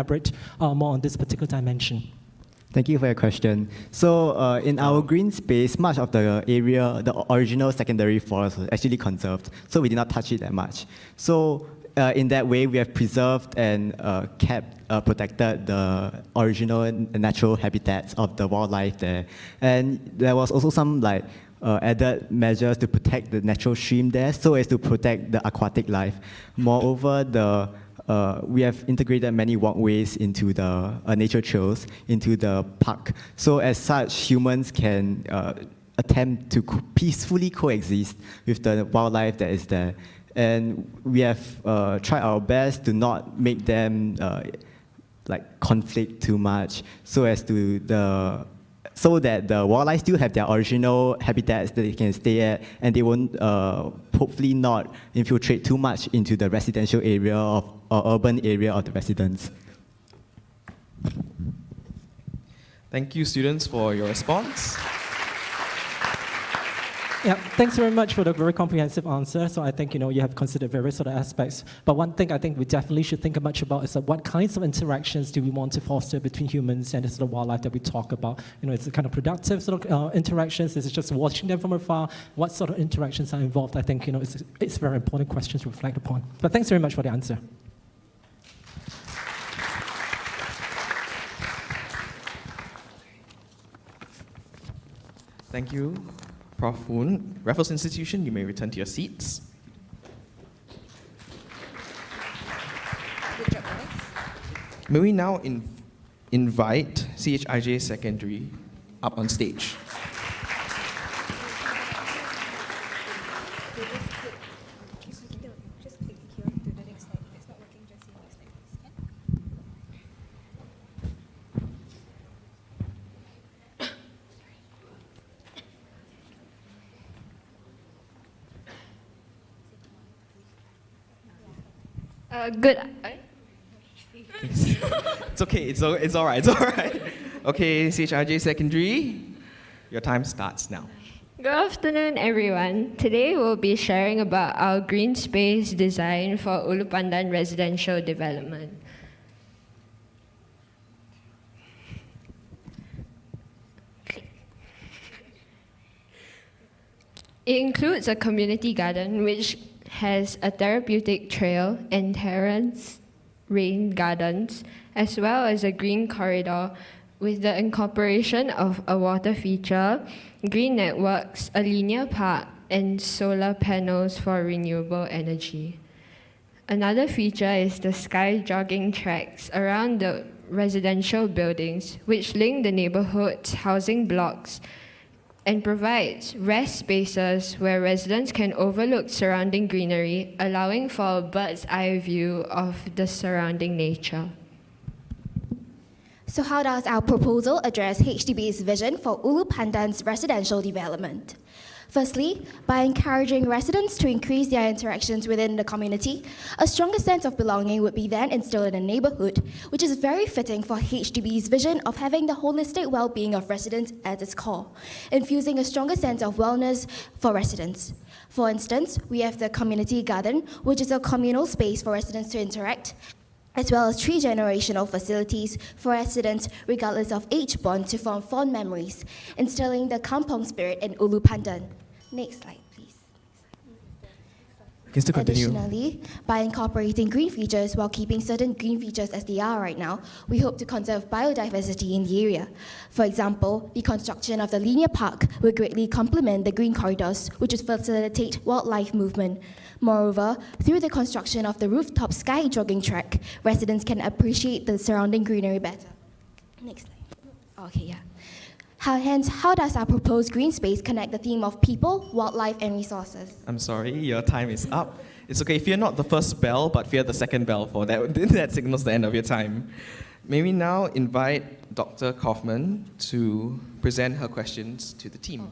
more on this particular dimension?
Thank you for your question. So in our green space, much of the area, the original secondary forest was actually conserved, so we did not touch it that much. So in that way, we have preserved and protected the original natural habitats of the wildlife there. And there was also some like added measures to protect the natural stream there, so as to protect the aquatic life. Moreover, we have integrated many walkways into the nature trails, into the park. So as such, humans can attempt to peacefully coexist with the wildlife that is there. And we have tried our best to not make them like conflict too much, so that the wildlife still have their original habitats that they can stay at, and they won't hopefully not infiltrate too much into the residential area or urban area of the residents.
Thank you, students, for your response.
Yeah, thanks very much for the very comprehensive answer. So I think you have considered various sort of aspects. But one thing I think we definitely should think much about is what kinds of interactions do we want to foster between humans and the sort of wildlife that we talk about. It's a kind of productive sort of interactions. Is it just watching them from afar? What sort of interactions are involved? I think it's a very important question to reflect upon. But thanks very much for the answer.
Thank you, Prof. Woon. Raffles Institution, you may return to your seats.
Good job, Alex.
May we now invite CHIJ Secondary up on stage.
Good.
It's okay, it's all right. Okay, CHIJ Secondary, your time starts now.
Good afternoon, everyone. Today we'll be sharing about our green space design for Ulu Pandan residential development. It includes a community garden which has a therapeutic trail and terrace rain gardens, as well as a green corridor with the incorporation of a water feature, green networks, a linear park, and solar panels for renewable energy. Another feature is the sky jogging tracks around the residential buildings, which link the neighborhood's housing blocks and provides rest spaces where residents can overlook surrounding greenery, allowing for a bird's eye view of the surrounding nature.
So how does our proposal address HDB's vision for Ulu Pandan's residential development? Firstly, by encouraging residents to increase their interactions within the community, a stronger sense of belonging would be then instilled in the neighborhood, which is very fitting for HDB's vision of having the holistic well-being of residents at its core, infusing a stronger sense of wellness for residents. For instance, we have the community garden, which is a communal space for residents to interact, as well as 3 generational facilities for residents, regardless of age bond, to form fond memories, instilling the kampong spirit in Ulu Pandan. Next slide, please.
You can still continue.
Additionally, by incorporating green features while keeping certain green features as they are right now, we hope to conserve biodiversity in the area. For example, the construction of the linear park will greatly complement the green corridors, which would facilitate wildlife movement. Moreover, through the construction of the rooftop sky jogging track, residents can appreciate the surrounding greenery better. Next slide. Okay, yeah. How does our proposed green space connect the theme of people, wildlife, and resources?
I'm sorry, your time is up. It's okay, fear not the first bell, but fear the second bell, for that signals the end of your time. May we now invite Dr. Kaufman to present her questions to the team.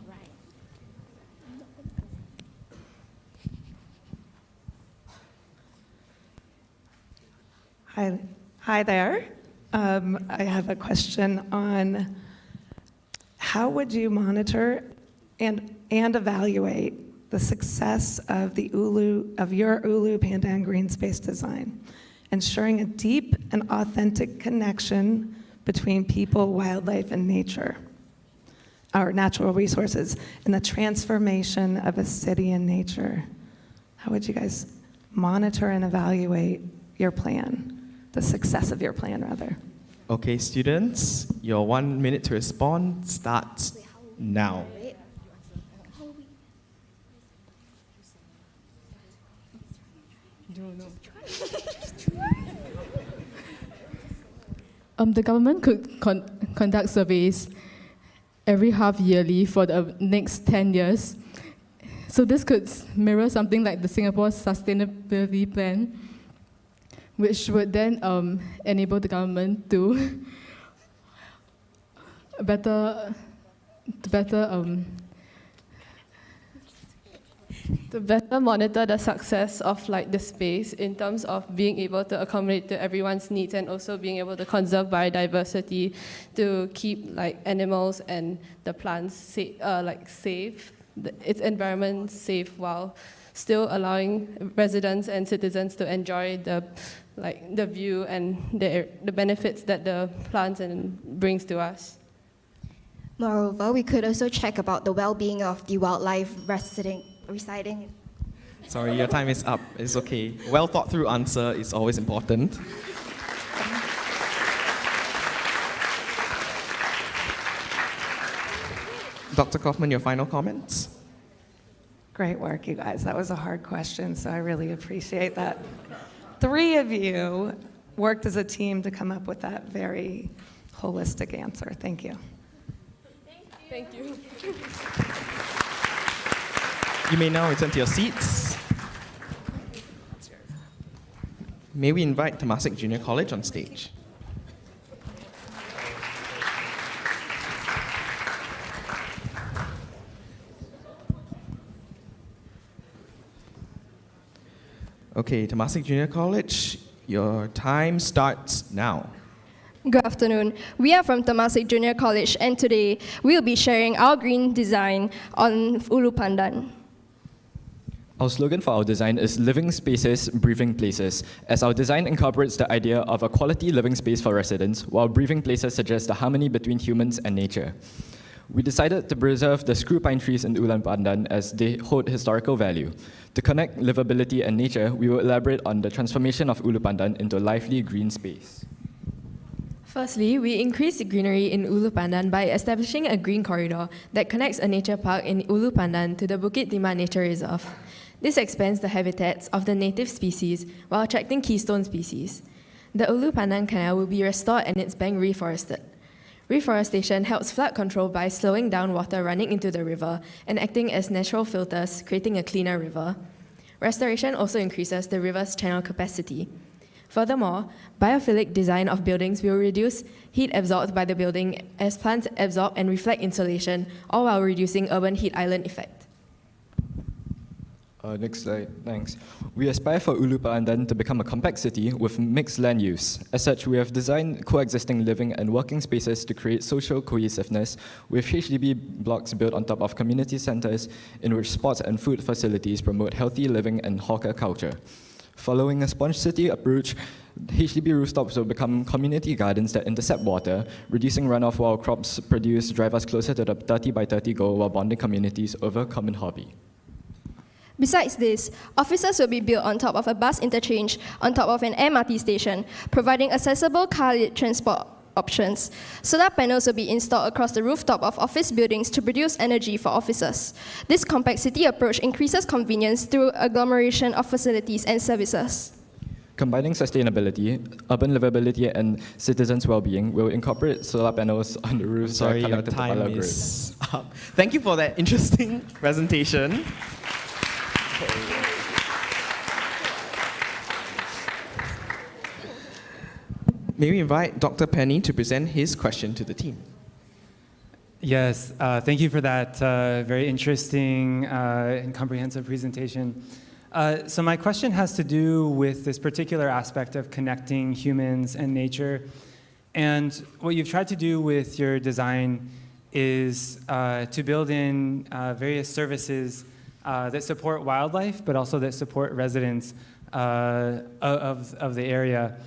Hi there. I have a question on how would you monitor and evaluate the success of your Ulu Pandan green space design, ensuring a deep and authentic connection between people, wildlife, and nature, our natural resources, and the transformation of a city and nature? How would you guys monitor and evaluate your plan? The success of your plan, rather.
Okay, students, your 1 minute to respond starts now.
The government could conduct surveys every half yearly for the next 10 years So this could mirror something like the Singapore Sustainability Plan, which would then enable the government to better
monitor the success of like the space in terms of being able to accommodate to everyone's needs and also being able to conserve biodiversity to keep like animals and the plants safe, its environment safe while still allowing residents and citizens to enjoy the view and the benefits that the plants brings to us.
Moreover, we could also check about the well-being of the wildlife residing.
Sorry, your time is up. It's okay. Well thought through answer is always important. Dr. Kaufman, your final comments?
Great work, you guys. That was a hard question, so I really appreciate that. 3 of you worked as a team to come up with that very holistic answer. Thank you.
Thank you.
You may now return to your seats. May we invite Temasek Junior College on stage? Okay, Temasek Junior College, your time starts now.
Good afternoon. We are from Temasek Junior College, and today we'll be sharing our green design on Ulu Pandan.
Our slogan for our design is Living Spaces, Breathing Places, as our design incorporates the idea of a quality living space for residents, while breathing places suggest the harmony between humans and nature. We decided to preserve the screw pine trees in Ulu Pandan as they hold historical value. To connect livability and nature, we will elaborate on the transformation of Ulu Pandan into a lively green space.
Firstly, we increase greenery in Ulu Pandan by establishing a green corridor that connects a nature park in Ulu Pandan to the Bukit Timah Nature Reserve. This expands the habitats of the native species while attracting keystone species. The Ulu Pandan Canal will be restored and its bank reforested. Reforestation helps flood control by slowing down water running into the river and acting as natural filters, creating a cleaner river. Restoration also increases the river's channel capacity. Furthermore, biophilic design of buildings will reduce heat absorbed by the building as plants absorb and reflect insolation, all while reducing urban heat island effect.
Next slide, thanks. We aspire for Ulu Pandan to become a compact city with mixed land use. As such, we have designed coexisting living and working spaces to create social cohesiveness, with HDB blocks built on top of community centers in which sports and food facilities promote healthy living and hawker culture. Following a sponge city approach, HDB rooftops will become community gardens that intercept water, reducing runoff while crops produced drive us closer to the 30 by 30 goal while bonding communities over a common hobby.
Besides this, offices will be built on top of a bus interchange on top of an MRT station, providing accessible car-lit transport options. Solar panels will be installed across the rooftop of office buildings to produce energy for offices. This compact city approach increases convenience through agglomeration of facilities and services.
Combining sustainability, urban livability, and citizens' well-being will incorporate solar panels on the roofs that are connected to power grid.
Thank you for that interesting presentation. May we invite Dr. Penny to present his question to the team?
Yes, thank you for that very interesting and comprehensive presentation. So my question has to do with this particular aspect of connecting humans and nature. And what you've tried to do with your design is to build in various services that support wildlife, but also that support residents of the area.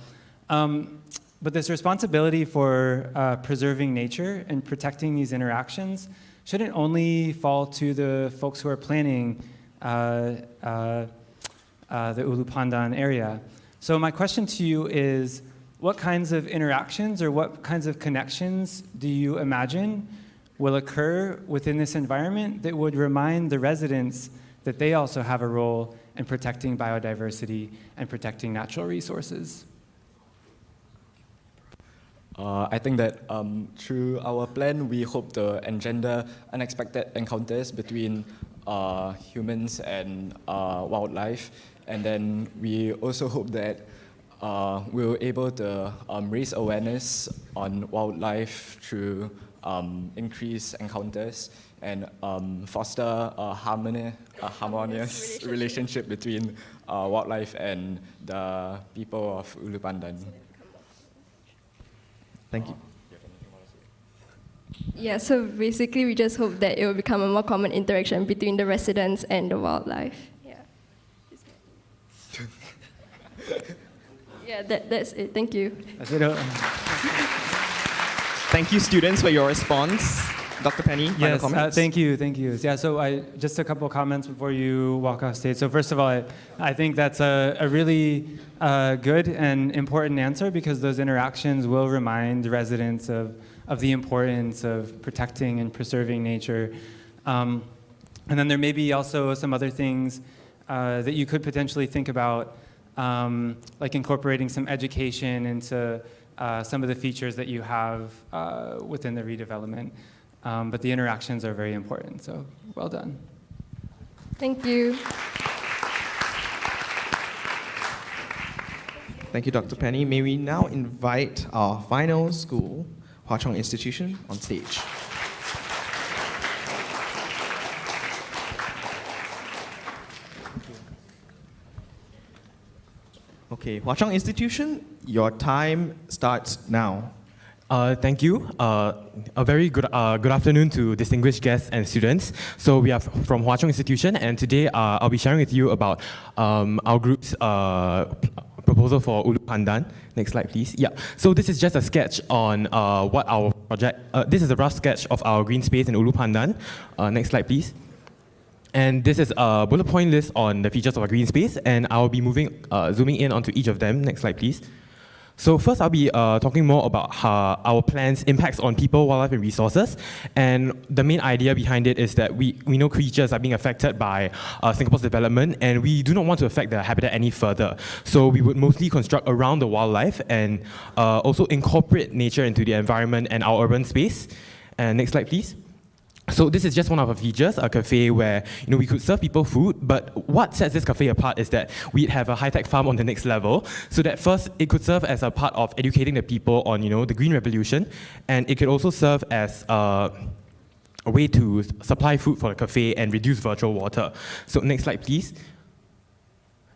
But this responsibility for preserving nature and protecting these interactions shouldn't only fall to the folks who are planning the Ulu Pandan area. So my question to you is, what kinds of interactions or what kinds of connections do you imagine will occur within this environment that would remind the residents that they also have a role in protecting biodiversity and protecting natural resources?
I think that through our plan, we hope to engender unexpected encounters between humans and wildlife. And then we also hope that we're able to raise awareness on wildlife through increased encounters and foster a harmonious relationship between wildlife and the people of Ulu Pandan.
Thank you.
Yeah, so basically we just hope that it will become a more common interaction between the residents and the wildlife. Yeah. Yeah, that's it. Thank you.
That's it.
Thank you, students, for your response. Dr. Penny, final
Yes,
comments?
thank you. Yeah, so just a couple of comments before you walk off stage. So first of all, I think that's a really good and important answer, because those interactions will remind residents of the importance of protecting and preserving nature. And then there may be also some other things that you could potentially think about, like incorporating some education into some of the features that you have within the redevelopment. But the interactions are very important, so well done.
Thank you.
Thank you, Dr. Penny. May we now invite our final school, Hwa Chong Institution, on stage. Okay, Hwa Chong Institution, your time starts now.
Thank you. A very good afternoon to distinguished guests and students. So we are from Hwa Chong Institution, and today I'll be sharing with you about our group's proposal for Ulu Pandan. Next slide, please. Yeah. So this is just a sketch on what our project. This is a rough sketch of our green space in Ulu Pandan. Next slide, please. And this is a bullet point list on the features of our green space, and I'll be zooming in onto each of them. Next slide, please. So first, I'll be talking more about how our plans impacts on people, wildlife, and resources. And the main idea behind it is that we know creatures are being affected by Singapore's development, and we do not want to affect their habitat any further. So we would mostly construct around the wildlife and also incorporate nature into the environment and our urban space. And next slide, please. So this is just one of our features, a cafe where we could serve people food, but what sets this cafe apart is that we have a high-tech farm on the next level, so that first it could serve as a part of educating the people on the green revolution, and it could also serve as a way to supply food for the cafe and reduce virtual water. So next slide, please.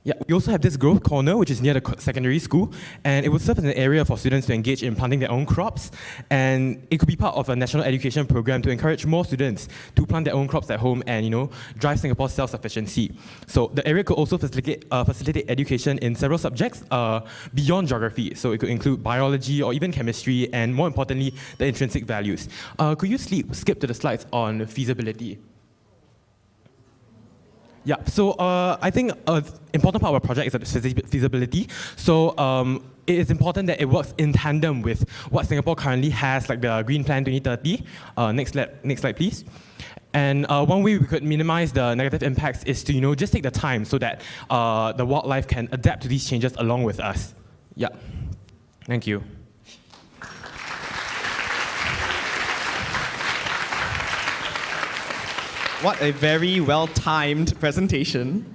Yeah, we also have this growth corner, which is near the secondary school, and it will serve as an area for students to engage in planting their own crops, and it could be part of a national education program to encourage more students to plant their own crops at home and drive Singapore's self-sufficiency. So the area could also facilitate education in several subjects beyond geography. So it could include biology or even chemistry, and more importantly, the intrinsic values. Could you skip to the slides on feasibility? Yeah, so I think an important part of our project is the feasibility. So it is important that it works in tandem with what Singapore currently has, like the Green Plan 2030. Next slide, please. And one way we could minimize the negative impacts is to just take the time so that the wildlife can adapt to these changes along with us. Yeah, thank you.
What a very well-timed presentation.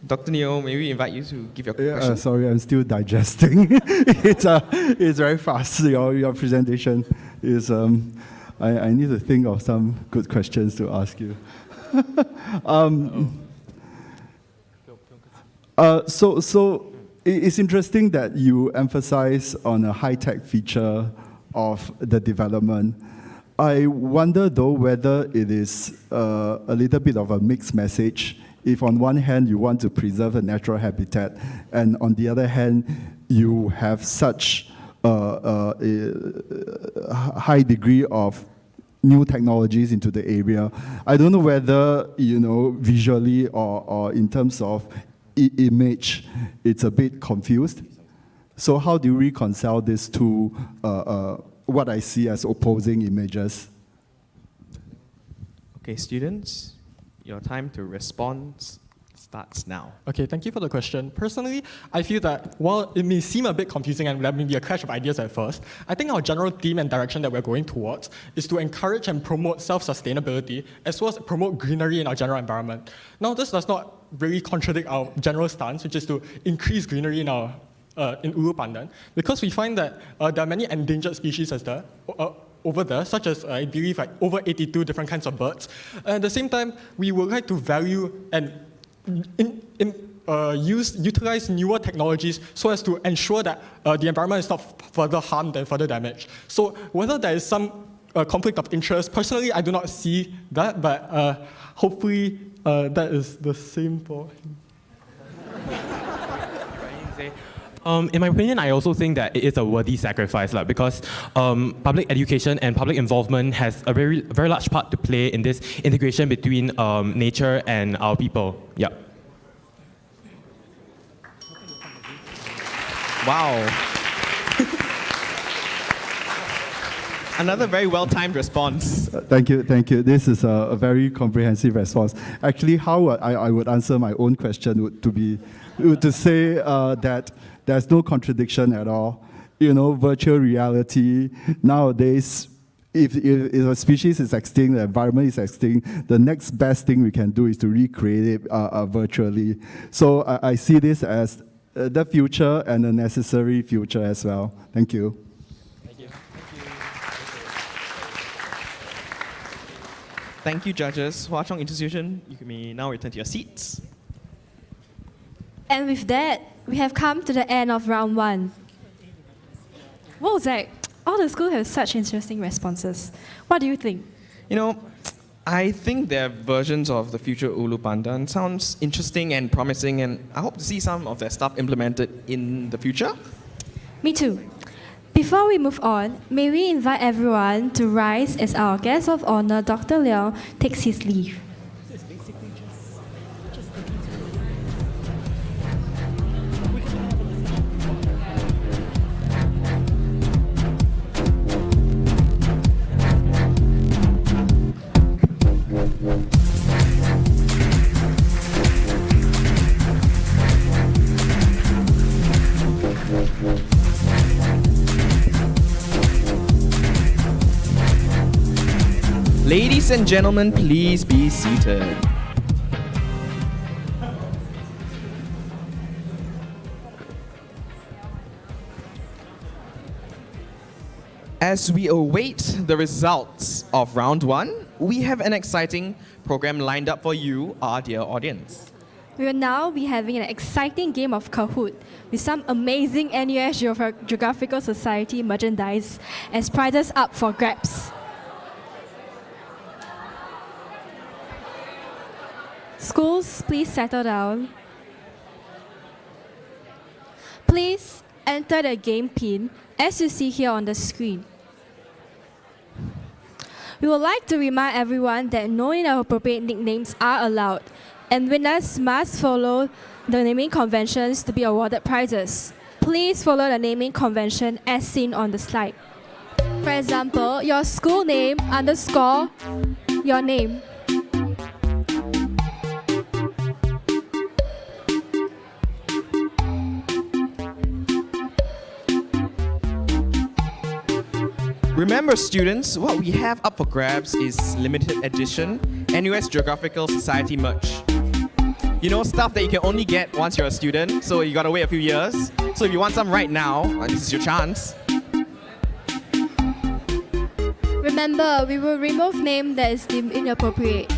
Dr. Neo, may we invite you to give your question?
Sorry, I'm still digesting. It's very fast. Your presentation is. I need to think of some good questions to ask you. So it's interesting that you emphasize on a high-tech feature of the development. I wonder, though, whether it is a little bit of a mixed message. If on one hand you want to preserve a natural habitat, and on the other hand you have such a high degree of new technologies into the area. I don't know whether visually or in terms of image, it's a bit confused. So how do you reconcile these two? What I see as opposing images.
Okay, students, your time to respond starts now.
Okay, thank you for the question. Personally, I feel that while it may seem a bit confusing and there may be a clash of ideas at first, I think our general theme and direction that we're going towards is to encourage and promote self-sustainability as well as promote greenery in our general environment. Now, this does not really contradict our general stance, which is to increase greenery in Ulu Pandan, because we find that there are many endangered species over there, such as, I believe, like over 82 different kinds of birds. At the same time, we would like to value and utilize newer technologies so as to ensure that the environment is not further harmed and further damaged. So whether there is some conflict of interest, personally I do not see that, but hopefully that is the same for him.
In my opinion, I also think that it is a worthy sacrifice, because public education and public involvement has a very, very large part to play in this integration between nature and our people. Yeah.
Wow. Another very well-timed response.
Thank you. This is a very comprehensive response. Actually, how I would answer my own question would to say that there's no contradiction at all. Virtual reality nowadays, if a species is extinct, the environment is extinct, the next best thing we can do is to recreate it virtually. So I see this as the future and a necessary future as well. Thank you.
Thank you, judges. Hwa Chong Institution, you may now return to your seats.
And with that, we have come to the end of round 1. Whoa, Zach, all the schools have such interesting responses. What do you think?
I think their versions of the future Ulu Pandan sounds interesting and promising, and I hope to see some of their stuff implemented in the future.
Me too. Before we move on, may we invite everyone to rise as our guest of honor, Dr. Leong, takes his leave.
Ladies and gentlemen, please be seated. As we await the results of round 1, we have an exciting program lined up for you, our dear audience.
We will now be having an exciting game of Kahoot with some amazing NUS Geographical Society merchandise as prizes up for grabs. Schools, please settle down. Please enter the game pin as you see here on the screen. We would like to remind everyone that no inappropriate nicknames are allowed, and winners must follow the naming conventions to be awarded prizes. Please follow the naming convention as seen on the slide. For example, your school name _ your name.
Remember, students, what we have up for grabs is limited edition NUS Geographical Society merch. Stuff that you can only get once you're a student, so you gotta wait a few years. So if you want some right now, this is your chance.
Remember, we will remove name that is deemed inappropriate.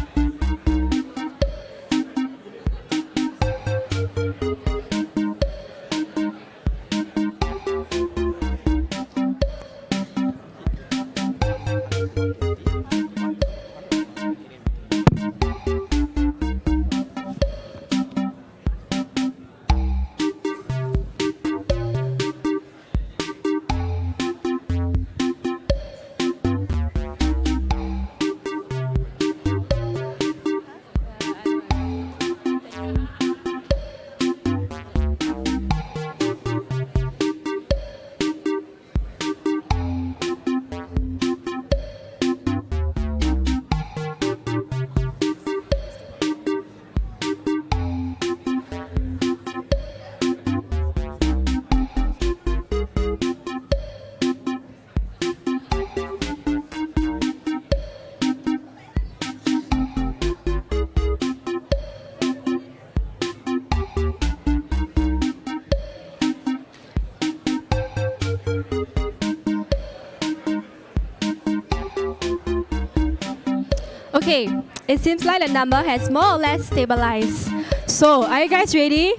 Okay, it seems like the number has more or less stabilized. So, are you guys ready?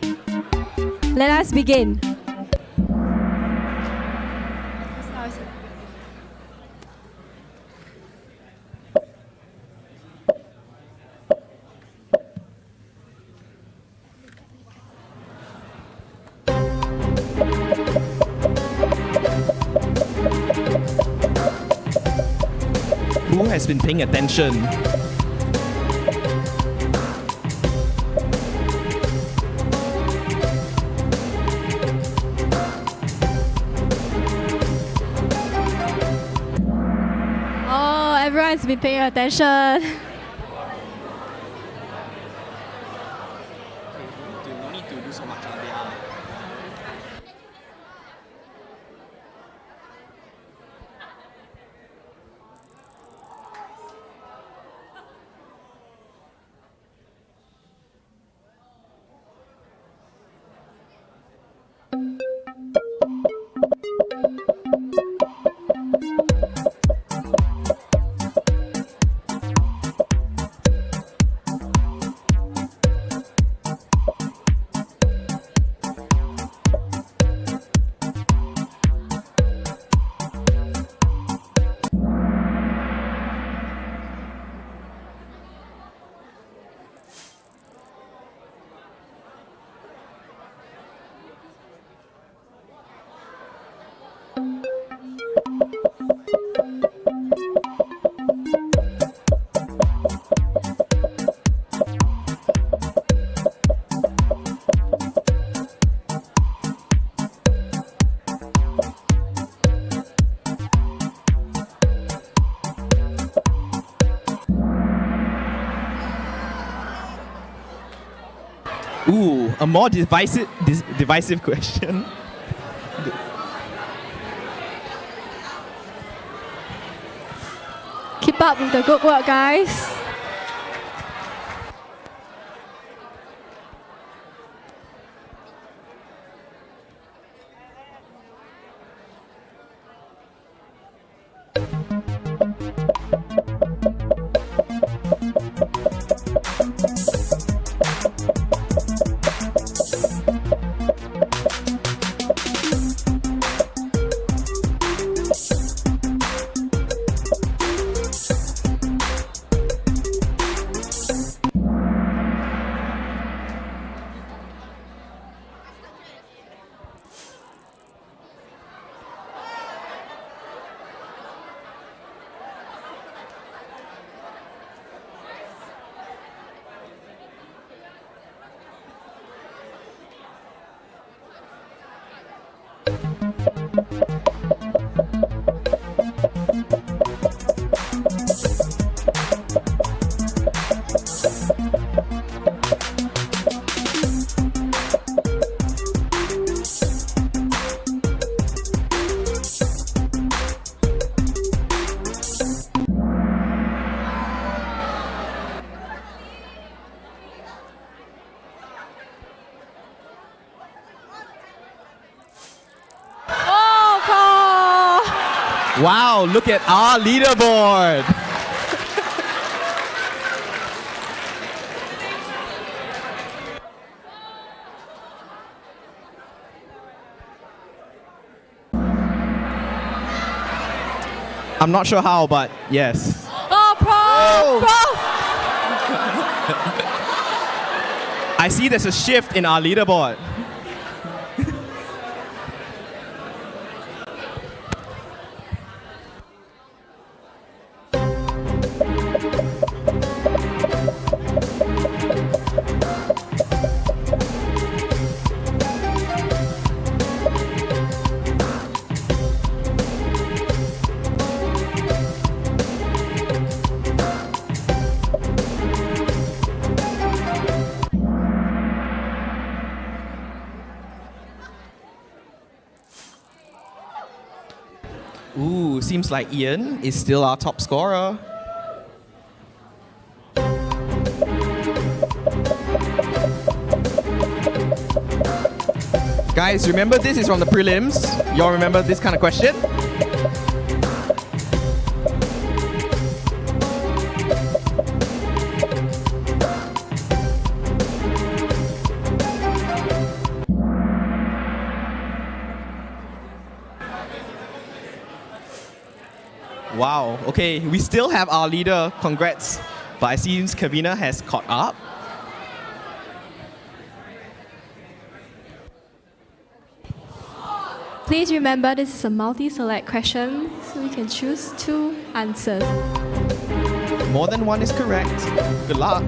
Let us begin.
Who has been paying attention?
Oh, everyone's been paying attention.
Ooh, a more divisive question.
Keep up with the good work, guys.
Wow, look at our leaderboard. I'm not sure how, but yes.
Oh, Prof!
I see there's a shift in our leaderboard. Ooh, seems like Ian is still our top scorer. Guys, remember this is from the prelims. Y'all remember this kind of question? Okay, we still have our leader. Congrats. But it seems Kavina has caught up.
Please remember this is a multi-select question, so you can choose 2 answers.
More than one is correct. Good luck.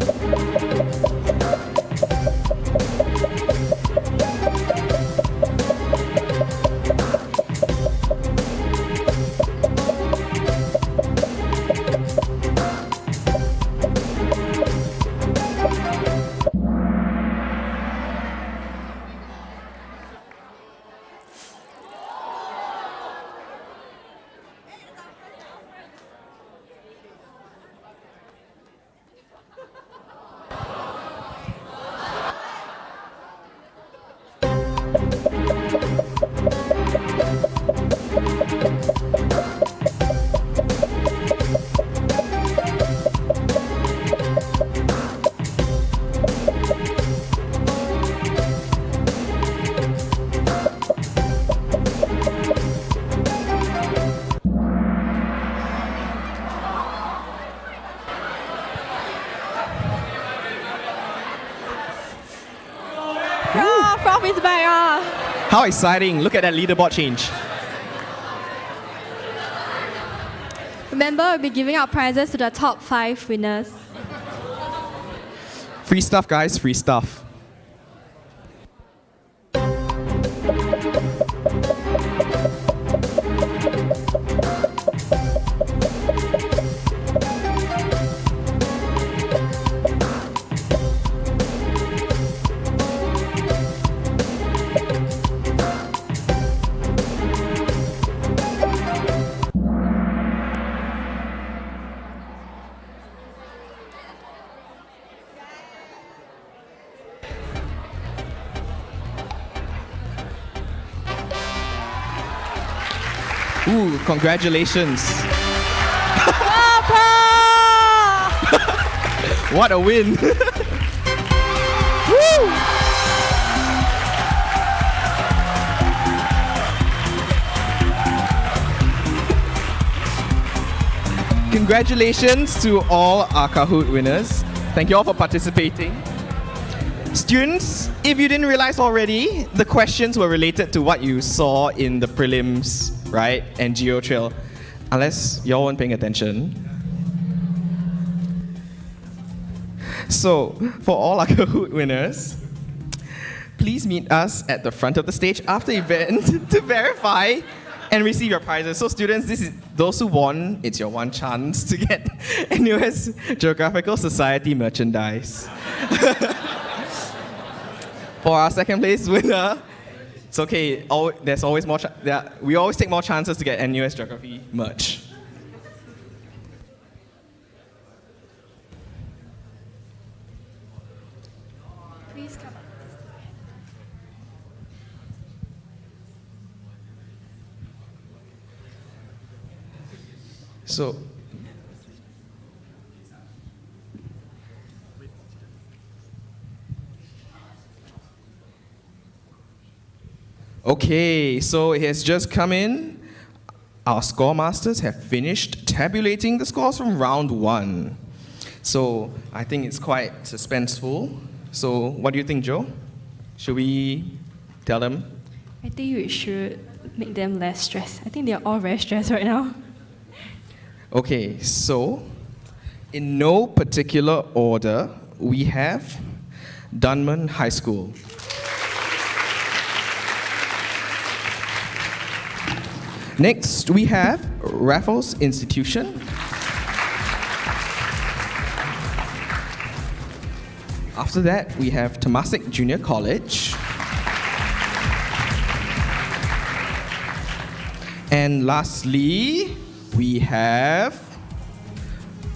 Prof is back.
How exciting. Look at that leaderboard change.
Remember, we'll be giving out prizes to the top 5 winners.
Free stuff, guys. Free stuff. Ooh, congratulations. What a win. Woo! Congratulations to all our Kahoot winners. Thank you all for participating. Students, if you didn't realize already, the questions were related to what you saw in the prelims, right? And GeoTrail, unless y'all weren't paying attention. So, for all our Kahoot winners, please meet us at the front of the stage after the event to verify and receive your prizes. So students, this is those who won, it's your one chance to get NUS Geographical Society merchandise. For our second place winner, it's okay, there's always more, we always take more chances to get NUS Geography merch.
Please come up.
So, okay, so it has just come in. Our score masters have finished tabulating the scores from round 1. So I think it's quite suspenseful. So what do you think, Joe? Should we tell them?
I think you should make them less stressed. I think they're all very stressed right now.
Okay, so in no particular order, we have Dunman High School. Next, we have Raffles Institution. After that, we have Temasek Junior College. And lastly, we have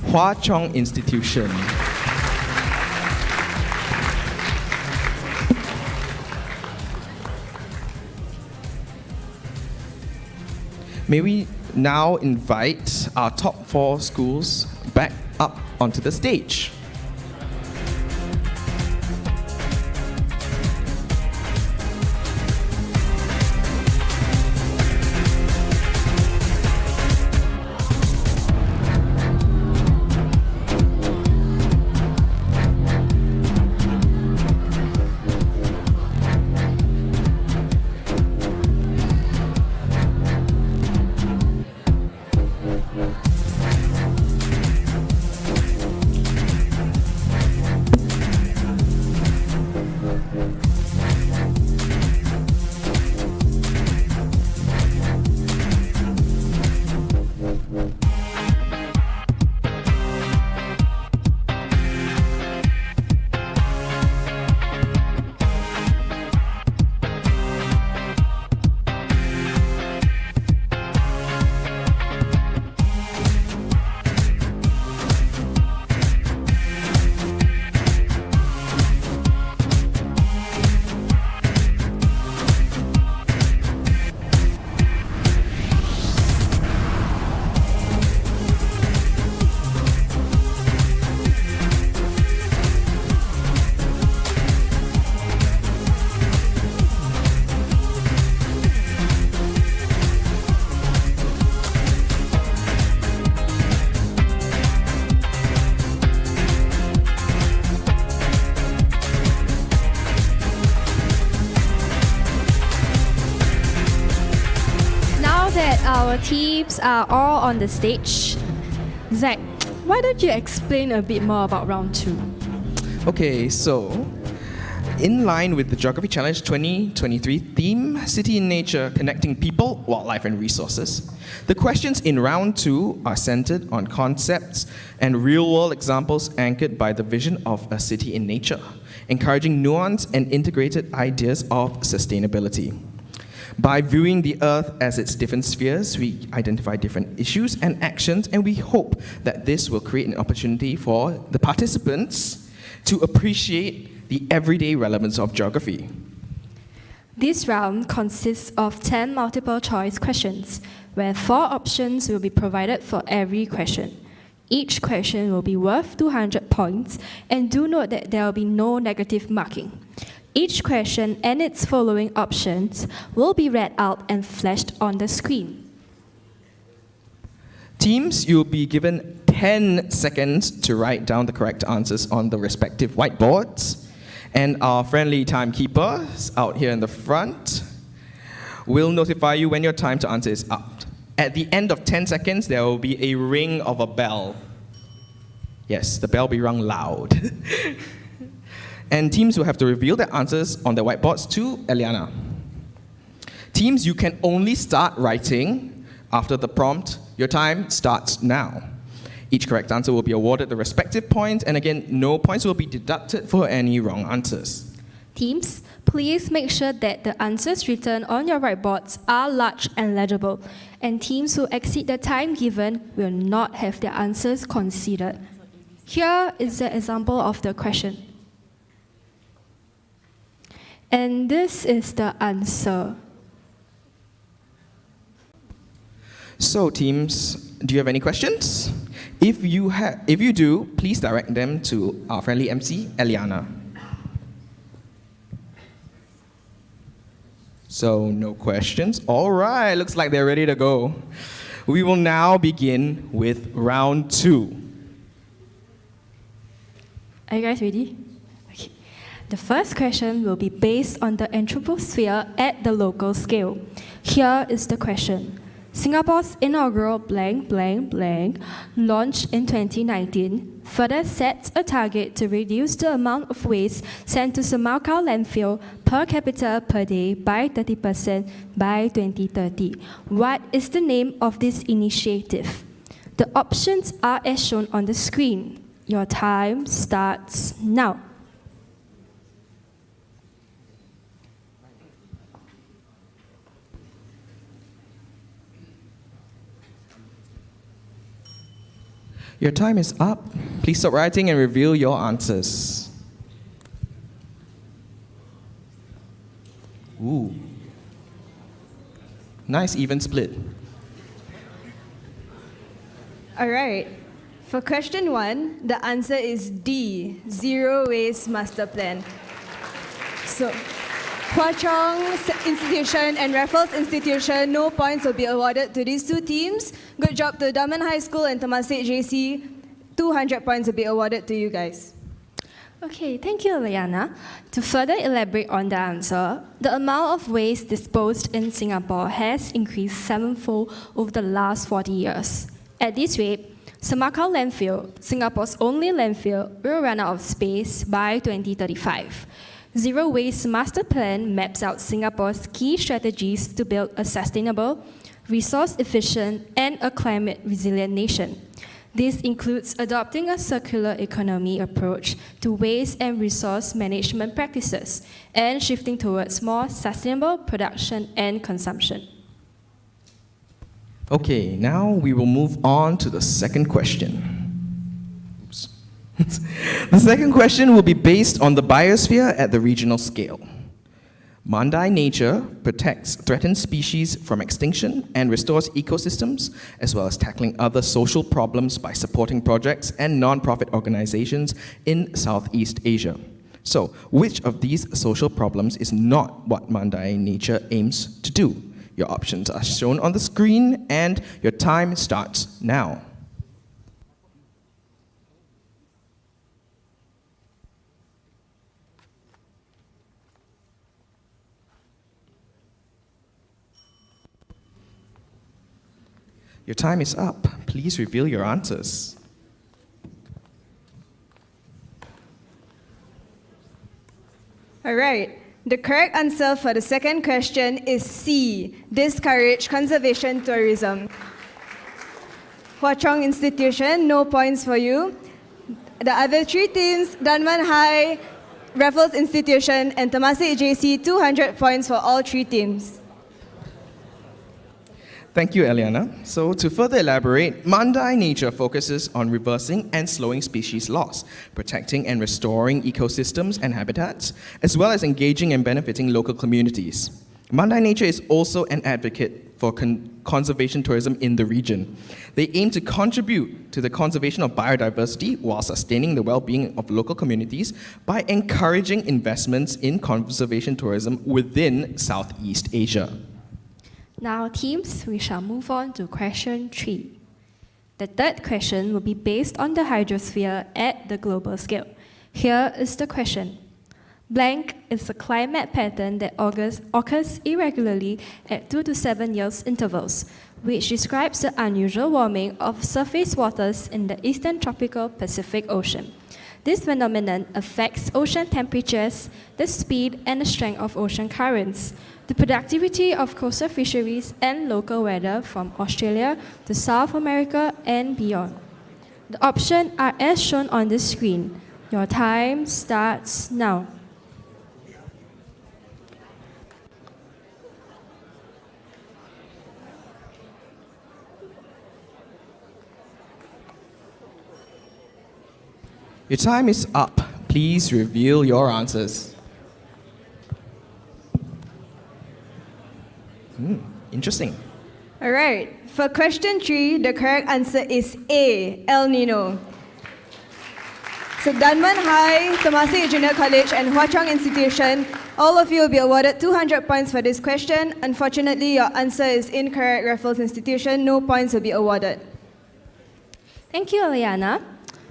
Hwa Chong Institution. May we now invite our top 4 schools back up onto the stage.
our teams are all on the stage. Zach, why don't you explain a bit more about round 2?
Okay, so in line with the Geography Challenge 2023 theme, City in Nature, Connecting People, Wildlife and Resources, the questions in round 2 are centered on concepts and real-world examples anchored by the vision of a city in nature, encouraging nuanced and integrated ideas of sustainability. By viewing the Earth as its different spheres, we identify different issues and actions, and we hope that this will create an opportunity for the participants to appreciate the everyday relevance of geography.
This round consists of 10 multiple choice questions, where 4 options will be provided for every question. Each question will be worth 200 points, and do note that there will be no negative marking. Each question and its following options will be read out and flashed on the screen.
Teams, you'll be given 10 seconds to write down the correct answers on the respective whiteboards. And our friendly timekeepers out here in the front will notify you when your time to answer is up. At the end of 10 seconds, there will be a ring of a bell. Yes, the bell will be rung loud. And teams will have to reveal their answers on their whiteboards to Eliana. Teams, you can only start writing after the prompt. Your time starts now. Each correct answer will be awarded the respective point, and again, no points will be deducted for any wrong answers.
Teams, please make sure that the answers written on your whiteboards are large and legible, and teams who exceed the time given will not have their answers considered. Here is the example of the question. And this is the answer.
So teams, do you have any questions? If you do, please direct them to our friendly MC, Eliana. So no questions. All right, looks like they're ready to go. We will now begin with round 2.
Are you guys ready? Okay. The first question will be based on the anthroposphere at the local scale. Here is the question. Singapore's inaugural blank blank blank, launched in 2019, further sets a target to reduce the amount of waste sent to Semakau landfill per capita per day by 30% by 2030. What is the name of this initiative? The options are as shown on the screen. Your time starts now.
Your time is up. Please stop writing and reveal your answers. Ooh. Nice even split.
All right. For question 1, the answer is D, Zero Waste Master Plan. So, Hwa Chong Institution and Raffles Institution, no points will be awarded to these 2 teams. Good job to Daman High School and Temasek JC. 200 points will be awarded to you guys.
Okay, thank you, Liana. To further elaborate on the answer, the amount of waste disposed in Singapore has increased 7-fold over the last 40 years. At this rate, Semakau landfill, Singapore's only landfill, will run out of space by 2035. Zero Waste Master Plan maps out Singapore's key strategies to build a sustainable, resource-efficient, and a climate-resilient nation. This includes adopting a circular economy approach to waste and resource management practices, and shifting towards more sustainable production and consumption.
Okay, now we will move on to the second question. Oops. The second question will be based on the biosphere at the regional scale. Mandai nature protects threatened species from extinction and restores ecosystems, as well as tackling other social problems by supporting projects and non-profit organizations in Southeast Asia. So, which of these social problems is not what Mandai nature aims to do? Your options are shown on the screen, and your time starts now. Your time is up. Please reveal your answers.
All right. The correct answer for the second question is C, discourage conservation tourism. Hwa Chong Institution, no points for you. The other three teams, Dunman High, Raffles Institution, and Temasek JC, 200 points for all three teams.
Thank you, Eliana. So to further elaborate, Mandai nature focuses on reversing and slowing species loss, protecting and restoring ecosystems and habitats, as well as engaging and benefiting local communities. Mandai nature is also an advocate for conservation tourism in the region. They aim to contribute to the conservation of biodiversity while sustaining the well-being of local communities by encouraging investments in conservation tourism within Southeast Asia.
Now, teams, we shall move on to question 3. The third question will be based on the hydrosphere at the global scale. Here is the question. Blank is a climate pattern that occurs irregularly at 2 to 7 years intervals, which describes the unusual warming of surface waters in the eastern tropical Pacific Ocean. This phenomenon affects ocean temperatures, the speed and the strength of ocean currents, the productivity of coastal fisheries, and local weather from Australia to South America and beyond. The options are as shown on the screen. Your time starts now.
Your time is up. Please reveal your answers. Interesting.
All right. For question 3, the correct answer is A, El Nino. So Dunman High, Temasek Junior College, and Hwa Chong Institution, all of you will be awarded 200 points for this question. Unfortunately, your answer is incorrect, Raffles Institution. No points will be awarded.
Thank you, Eliana.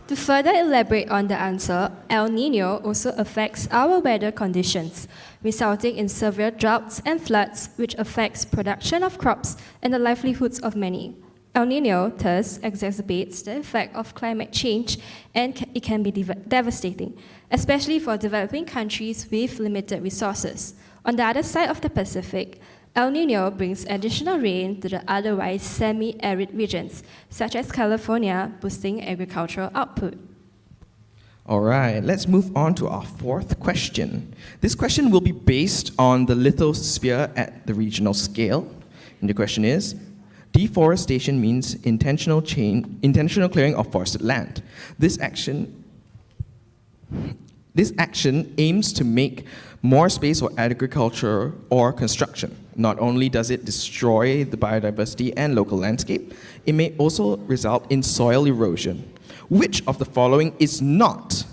To further elaborate on the answer, El Niño also affects our weather conditions, resulting in severe droughts and floods, which affects production of crops and the livelihoods of many. El Niño thus exacerbates the effect of climate change, and it can be devastating, especially for developing countries with limited resources. On the other side of the Pacific, El Niño brings additional rain to the otherwise semi-arid regions, such as California, boosting agricultural output.
All right, let's move on to our fourth question. This question will be based on the lithosphere at the regional scale. And the question is, deforestation means intentional clearing of forested land. This action aims to make more space for agriculture or construction. Not only does it destroy the biodiversity and local landscape, it may also result in soil erosion. Which of the following is not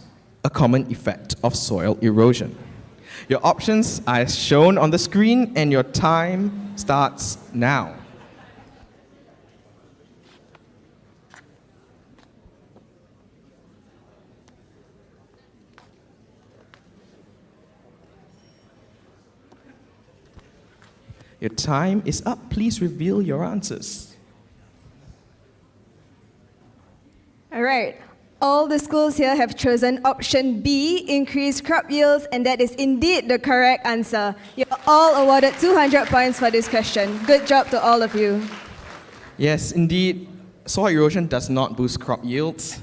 a common effect of soil erosion? Your options are shown on the screen, and your time starts now. Your time is up. Please reveal your answers.
All right. All the schools here have chosen option B, increased crop yields, and that is indeed the correct answer. You're all awarded 200 points for this question. Good job to all of you.
Yes, indeed, soil erosion does not boost crop yields.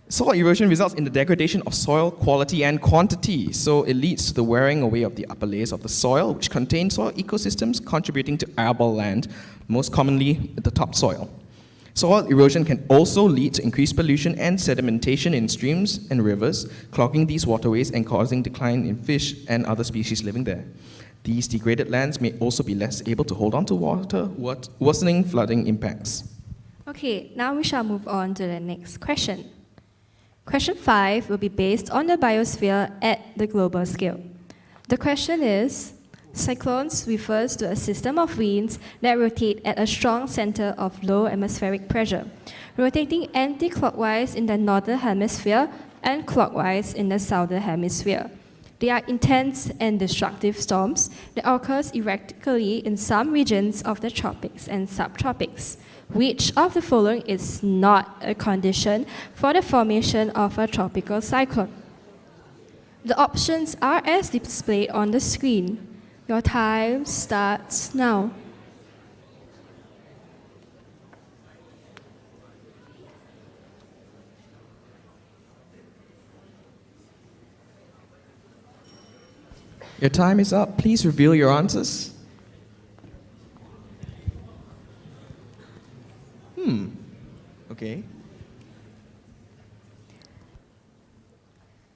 Soil erosion results in the degradation of soil quality and quantity, so it leads to the wearing away of the upper layers of the soil, which contain soil ecosystems contributing to arable land, most commonly the topsoil. Soil erosion can also lead to increased pollution and sedimentation in streams and rivers, clogging these waterways and causing decline in fish and other species living there. These degraded lands may also be less able to hold on to water, worsening flooding impacts.
Okay, now we shall move on to the next question. Question 5 will be based on the biosphere at the global scale. The question is, cyclones refers to a system of winds that rotate at a strong center of low atmospheric pressure, rotating anti-clockwise in the northern hemisphere and clockwise in the southern hemisphere. They are intense and destructive storms that occurs erratically in some regions of the tropics and subtropics. Which of the following is not a condition for the formation of a tropical cyclone? The options are as displayed on the screen. Your time starts now.
Your time is up. Please reveal your answers. Okay.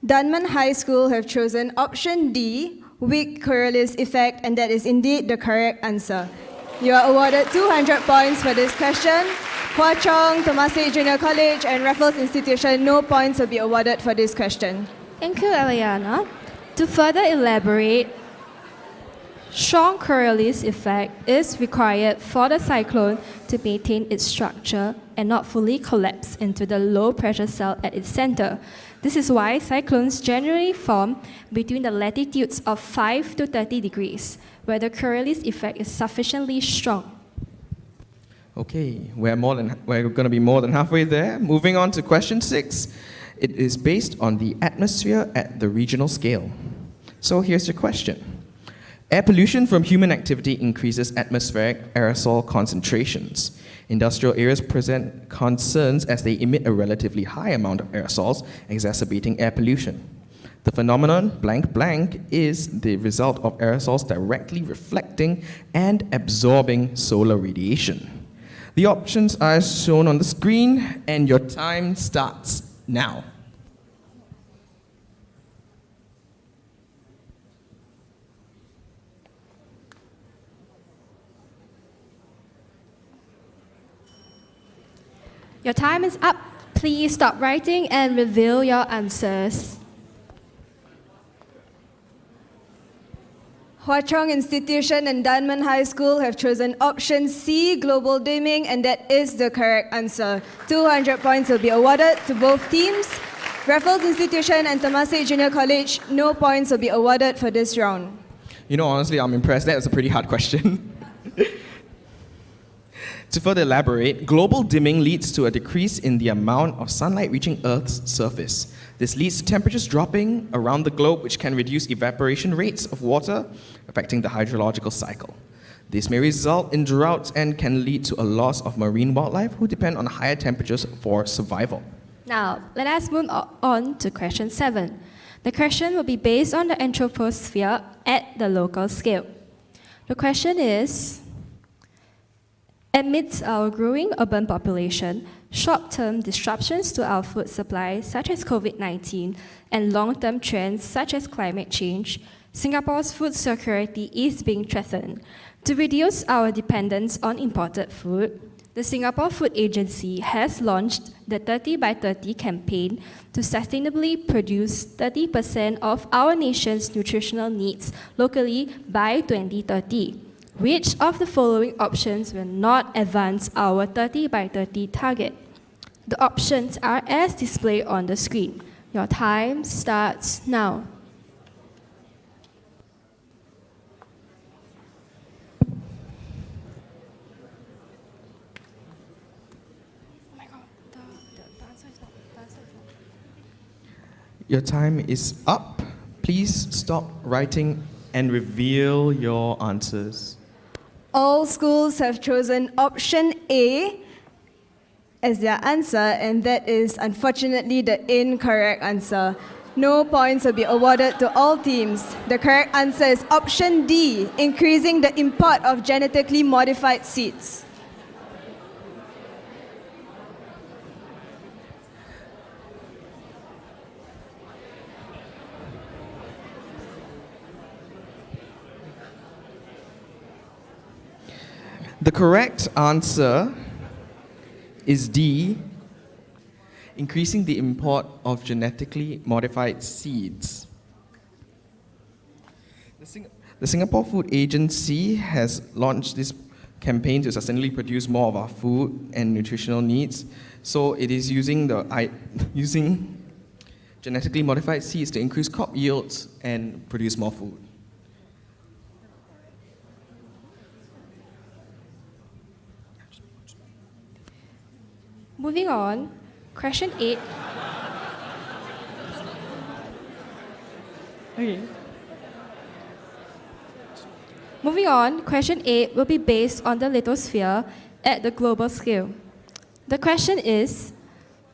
Dunman High School have chosen option D, weak Coriolis effect, and that is indeed the correct answer. You are awarded 200 points for this question. Hwa Chong, Temasek Junior College, and Raffles Institution, no points will be awarded for this question.
Thank you, Eliana. To further elaborate, strong Coriolis effect is required for the cyclone to maintain its structure and not fully collapse into the low pressure cell at its center. This is why cyclones generally form between the latitudes of 5 to 30 degrees, where the Coriolis effect is sufficiently strong.
Okay, we're going to be more than halfway there. Moving on to question 6. It is based on the atmosphere at the regional scale. So here's your question. Air pollution from human activity increases atmospheric aerosol concentrations. Industrial areas present concerns as they emit a relatively high amount of aerosols, exacerbating air pollution. The phenomenon blank blank is the result of aerosols directly reflecting and absorbing solar radiation. The options are shown on the screen, and your time starts now.
Your time is up. Please stop writing and reveal your answers.
Hwa Chong Institution and Dunman High School have chosen option C, global dimming, and that is the correct answer. 200 points will be awarded to both teams. Raffles Institution and Temasek Junior College, no points will be awarded for this round.
You know, honestly, I'm impressed. That was a pretty hard question. To further elaborate, global dimming leads to a decrease in the amount of sunlight reaching Earth's surface. This leads to temperatures dropping around the globe, which can reduce evaporation rates of water, affecting the hydrological cycle. This may result in droughts and can lead to a loss of marine wildlife who depend on higher temperatures for survival.
Now, let us move on to question 7. The question will be based on the anthroposphere at the local scale. The question is, amidst our growing urban population, short-term disruptions to our food supply, such as COVID-19, and long-term trends such as climate change, Singapore's food security is being threatened. To reduce our dependence on imported food, the Singapore Food Agency has launched the 30 by 30 campaign to sustainably produce 30% of our nation's nutritional needs locally by 2030. Which of the following options will not advance our 30 by 30 target? The options are as displayed on the screen. Your time starts now.
Your time is up. Please stop writing and reveal your answers.
All schools have chosen option A as their answer, and that is unfortunately the incorrect answer. No points will be awarded to all teams. The correct answer is option D, increasing the import of genetically modified seeds.
The correct answer is D, increasing the import of genetically modified seeds. The Singapore Food Agency has launched this campaign to sustainably produce more of our food and nutritional needs. So it is using genetically modified seeds to increase crop yields and produce more food.
Moving on, question 8. Okay. Moving on, question 8 will be based on the lithosphere at the global scale. The question is,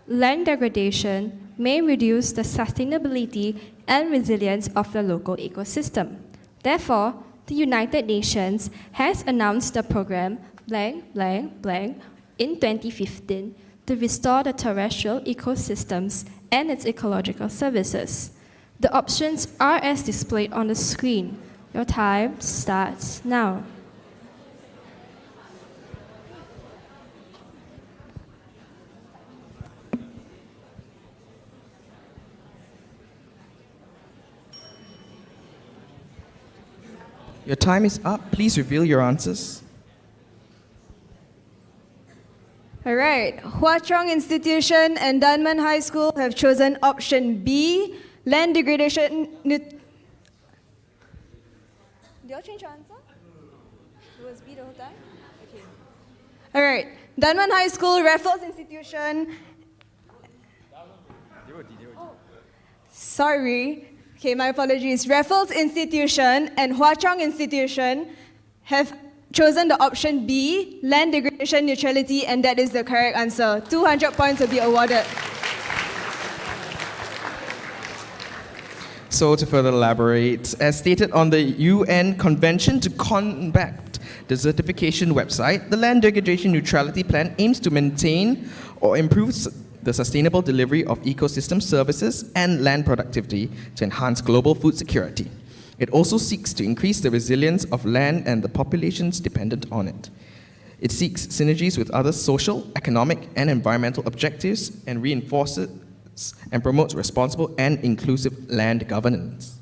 land degradation may reduce the sustainability and resilience of the local ecosystem. Therefore, the United Nations has announced the program blank, blank, blank in 2015 to restore the terrestrial ecosystems and its ecological services. The options are as displayed on the screen. Your time starts now.
Your time is up. Please reveal your answers.
All right, Hwa Chong Institution and Dunman High School have chosen option B, land degradation. Did you all change your answer? It was B the whole time? Okay. All right, Dunman High School, Raffles Institution. Sorry. Okay, my apologies. Raffles Institution and Hwa Chong Institution have chosen the option B, land degradation neutrality, and that is the correct answer. 200 points will be awarded.
So to further elaborate, as stated on the UN Convention to Combat Desertification website, the Land Degradation Neutrality Plan aims to maintain or improve the sustainable delivery of ecosystem services and land productivity to enhance global food security. It also seeks to increase the resilience of land and the populations dependent on it. It seeks synergies with other social, economic, and environmental objectives and reinforces and promotes responsible and inclusive land governance.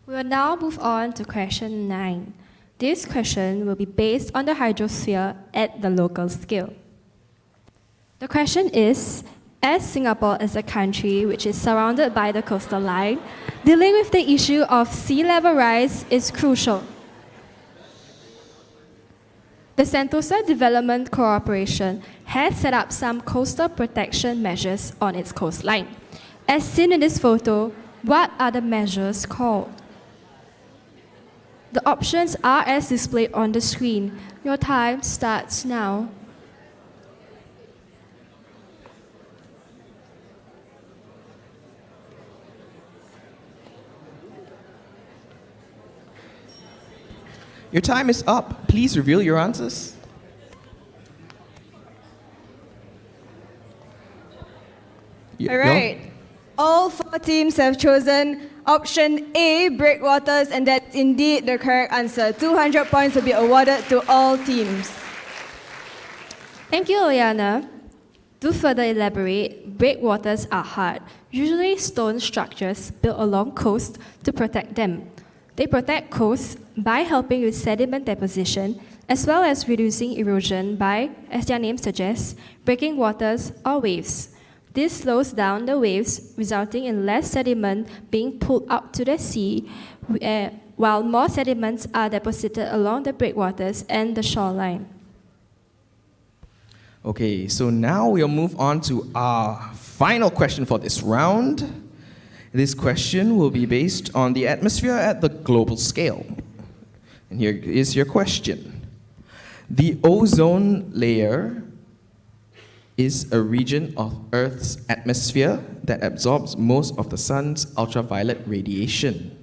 We will now move on to question 9. This question will be based on the hydrosphere at the local scale. The question is, as Singapore is a country which is surrounded by the coastal line, dealing with the issue of sea level rise is crucial. The Sentosa Development Corporation has set up some coastal protection measures on its coastline. As seen in this photo, what are the measures called? The options are as displayed on the screen. Your time starts now.
Your time is up. Please reveal your answers.
All right. All 4 teams have chosen option A, breakwaters, and that's indeed the correct answer. 200 points will be awarded to all teams.
Thank you, Liana. To further elaborate, breakwaters are hard, usually stone structures built along coast to protect them. They protect coasts by helping with sediment deposition, as well as reducing erosion by, as their name suggests, breaking waters or waves. This slows down the waves, resulting in less sediment being pulled out to the sea, while more sediments are deposited along the breakwaters and the shoreline.
Okay, so now we'll move on to our final question for this round. This question will be based on the atmosphere at the global scale. And here is your question. The ozone layer is a region of Earth's atmosphere that absorbs most of the sun's ultraviolet radiation.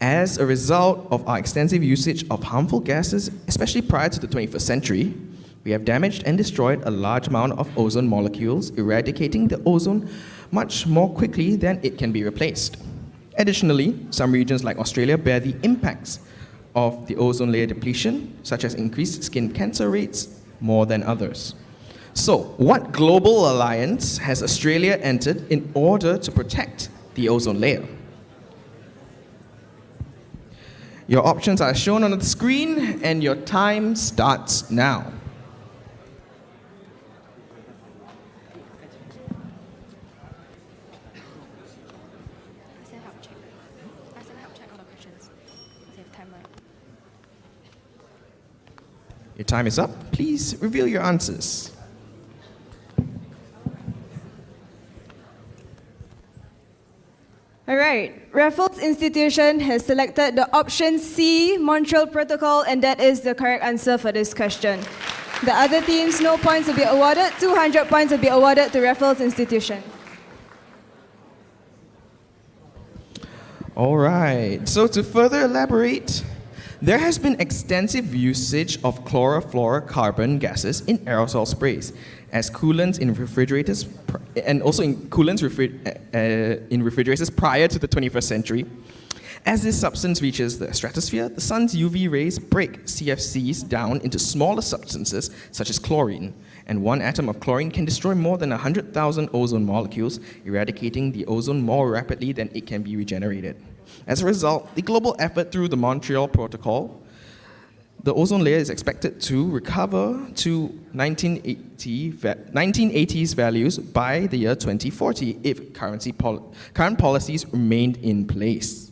As a result of our extensive usage of harmful gases, especially prior to the 21st century, we have damaged and destroyed a large amount of ozone molecules, eradicating the ozone much more quickly than it can be replaced. Additionally, some regions like Australia bear the impacts of the ozone layer depletion, such as increased skin cancer rates, more than others. So, what global alliance has Australia entered in order to protect the ozone layer? Your options are shown on the screen, and your time starts now. Your time is up. Please reveal your answers.
All right, Raffles Institution has selected the option C, Montreal Protocol, and that is the correct answer for this question. The other teams, no points will be awarded. 200 points will be awarded to Raffles Institution.
All right, so to further elaborate, there has been extensive usage of chlorofluorocarbon gases in aerosol sprays as coolants in refrigerators and also in coolants in refrigerators prior to the 21st century. As this substance reaches the stratosphere, the sun's UV rays break CFCs down into smaller substances such as chlorine, and one atom of chlorine can destroy more than 100,000 ozone molecules, eradicating the ozone more rapidly than it can be regenerated. As a result, the global effort through the Montreal Protocol, the ozone layer is expected to recover to 1980s values by the year 2040 if current policies remained in place.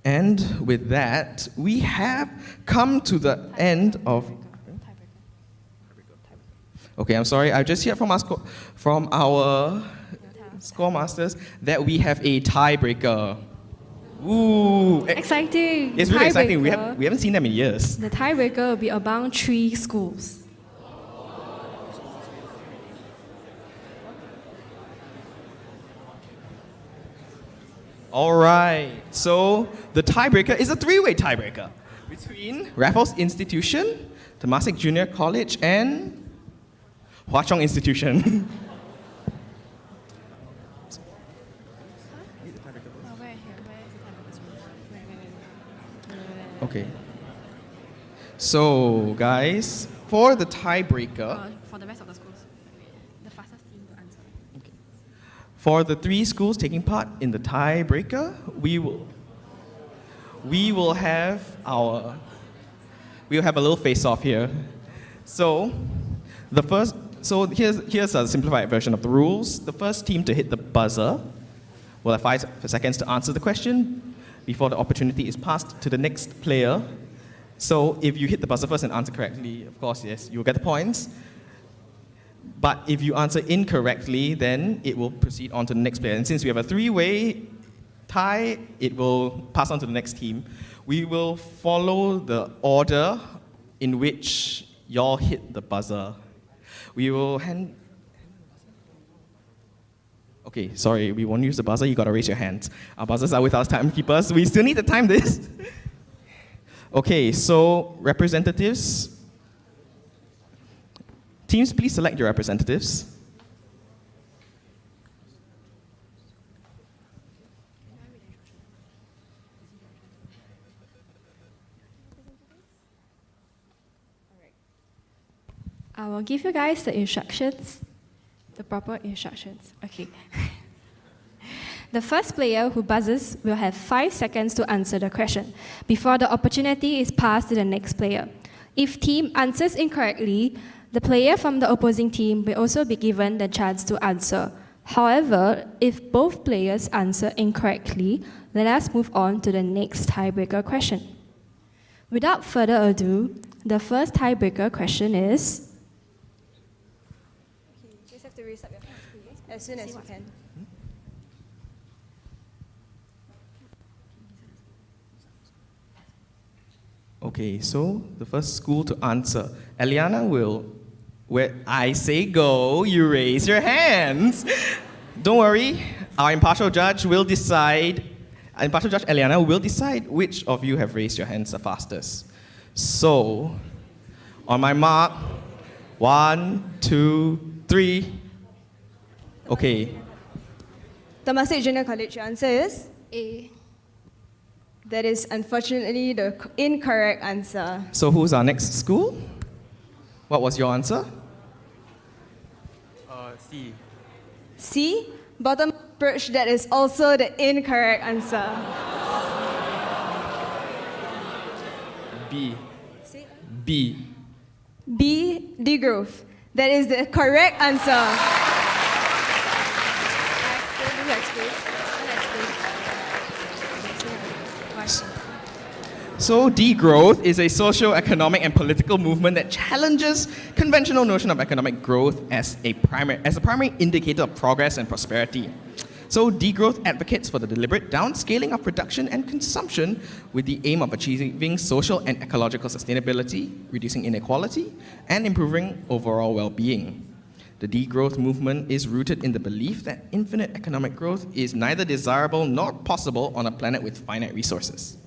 And with that, we have come to the end of... Okay, I'm sorry, I just heard from our score masters that we have a tiebreaker. Ooh.
Exciting.
It's really exciting. We
Tiebreaker.
haven't seen them in years.
The tiebreaker will be among 3 schools.
All right, so the tiebreaker is a 3-way tiebreaker between Raffles Institution, Temasek Junior College, and Hwa Chong Institution. Okay. So, guys, for the tiebreaker,
For the rest of the schools, the fastest team to answer.
for the 3 schools taking part in the tiebreaker, we will have a little face-off here. So, here's a simplified version of the rules. The first team to hit the buzzer will have 5 seconds to answer the question before the opportunity is passed to the next player. So if you hit the buzzer first and answer correctly, of course, yes, you'll get the points. But if you answer incorrectly, then it will proceed on to the next player. And since we have a 3-way tie, it will pass on to the next team. We will follow the order in which y'all hit the buzzer. We will hand... Okay, sorry, we won't use the buzzer. You gotta raise your hands. Our buzzers are with our timekeepers. We still need to time this. Okay, so representatives. Teams, please select your representatives.
I will give you guys the instructions, the proper instructions. Okay. The first player who buzzes will have 5 seconds to answer the question before the opportunity is passed to the next player. If team answers incorrectly, the player from the opposing team will also be given the chance to answer. However, if both players answer incorrectly, let us move on to the next tiebreaker question. Without further ado, the first tiebreaker question is...
Okay, just have to raise up your hands, please, as soon as you can.
Okay, so the first school to answer. Eliana will, where I say go, you raise your hands. Don't worry, our impartial judge will decide, impartial judge Eliana will decide which of you have raised your hands the fastest. So, on my mark, 1, 2, 3. Okay.
Temasek Junior College, your answer is?
A.
That is unfortunately the incorrect answer.
So who's our next school? What was your answer?
C.
C, bottom perch, that is also the incorrect answer.
B. B.
B, degrowth. That is the correct answer.
So degrowth is a socio-economic and political movement that challenges conventional notion of economic growth as a primary indicator of progress and prosperity. So degrowth advocates for the deliberate downscaling of production and consumption with the aim of achieving social and ecological sustainability, reducing inequality, and improving overall well-being. The degrowth movement is rooted in the belief that infinite economic growth is neither desirable nor possible on a planet with finite resources.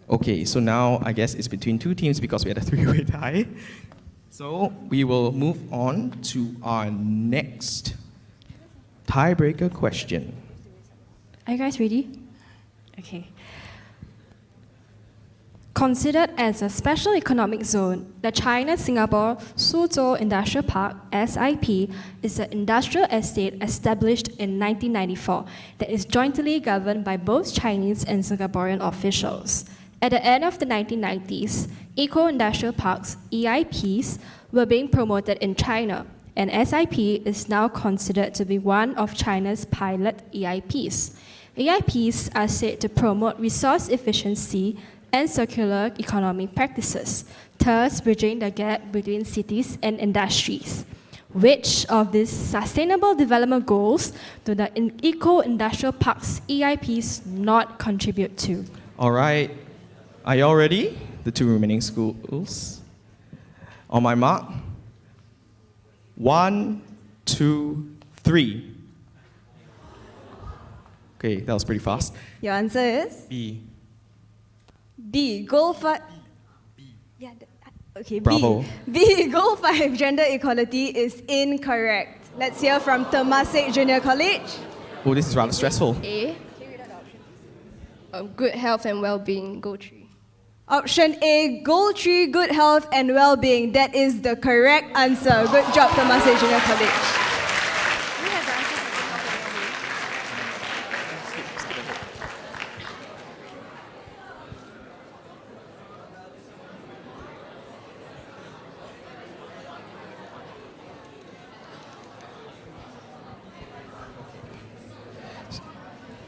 Okay, so now I guess it's between two teams because we had a three-way tie. So we will move on to our next tiebreaker question.
Are you guys ready? Okay. Considered as a special economic zone, the China-Singapore Suzhou Industrial Park, SIP, is an industrial estate established in 1994 that is jointly governed by both Chinese and Singaporean officials. At the end of the 1990s, eco-industrial parks, EIPs, were being promoted in China, and SIP is now considered to be one of China's pilot EIPs. EIPs are said to promote resource efficiency and circular economy practices, thus bridging the gap between cities and industries. Which of these sustainable development goals do the eco-industrial parks EIPs not contribute to?
All right, are you all ready? The two remaining schools. On my mark. 1, 2, 3. Okay, that was pretty fast.
Your answer is?
B.
D. Goal 5. Yeah. Okay.
Bravo.
B. Goal 5. Gender equality is incorrect. Let's hear from Temasek Junior College.
Oh, this is rather stressful.
A. Good health and well-being. Goal 3.
Option A, goal 3, good health and well-being. That is the correct answer. Good job, Temasek Junior College.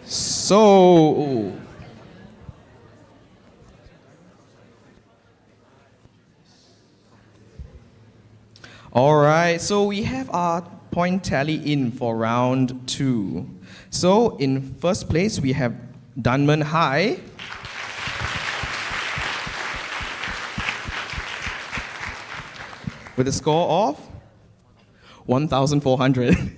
So, all right, so we have our point tally in for round 2. So in first place, we have Dunman High. With a score of 1,400.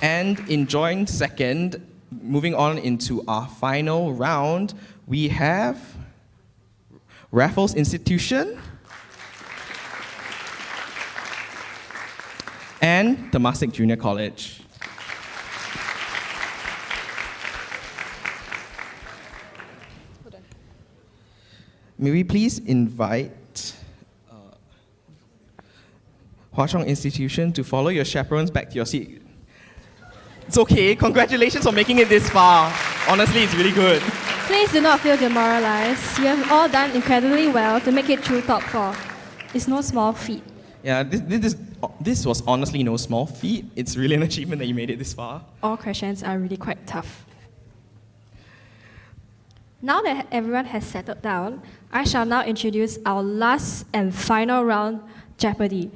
And in joint second, moving on into our final round, we have Raffles Institution and Temasek Junior College. May we please invite Hwa Chong Institution to follow your chaperones back to your seat. It's okay, congratulations on making it this far. Honestly, it's really good.
Please do not feel demoralized. You have all done incredibly well to make it through top 4. It's no small feat.
Yeah, this was honestly no small feat. It's really an achievement that you made it this far.
All questions are really quite tough. Now that everyone has settled down, I shall now introduce our last and final round, Jeopardy!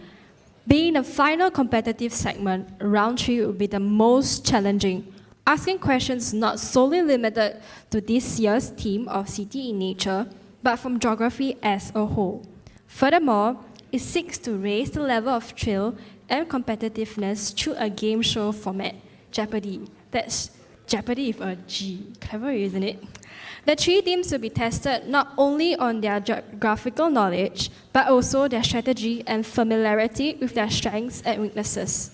Being the final competitive segment, round 3 will be the most challenging, asking questions not solely limited to this year's theme of City in Nature, but from geography as a whole. Furthermore, it seeks to raise the level of thrill and competitiveness through a game show format, Jeopardy! That's Jeopardy with a G. Clever, isn't it? The 3 teams will be tested not only on their geographical knowledge, but also their strategy and familiarity with their strengths and weaknesses.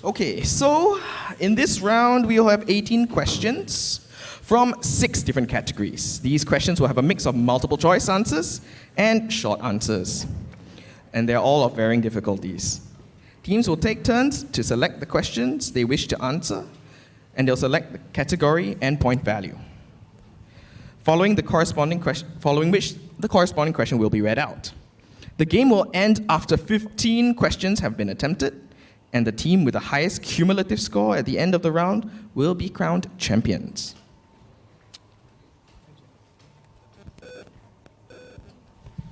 Okay, so in this round, we will have 18 questions from 6 different categories. These questions will have a mix of multiple choice answers and short answers. And they're all of varying difficulties. Teams will take turns to select the questions they wish to answer, and they'll select the category and point value. following which the corresponding question will be read out. The game will end after 15 questions have been attempted, and the team with the highest cumulative score at the end of the round will be crowned champions.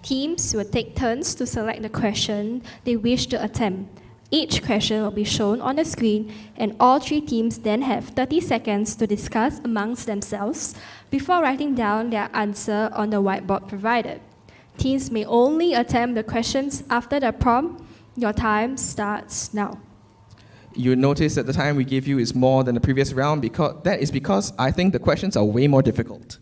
Teams will take turns to select the question they wish to attempt. Each question will be shown on the screen, and all three teams then have 30 seconds to discuss amongst themselves before writing down their answer on the whiteboard provided. Teams may only attempt the questions after the prompt. Your time starts now.
You notice that the time we give you is more than the previous round because I think the questions are way more difficult.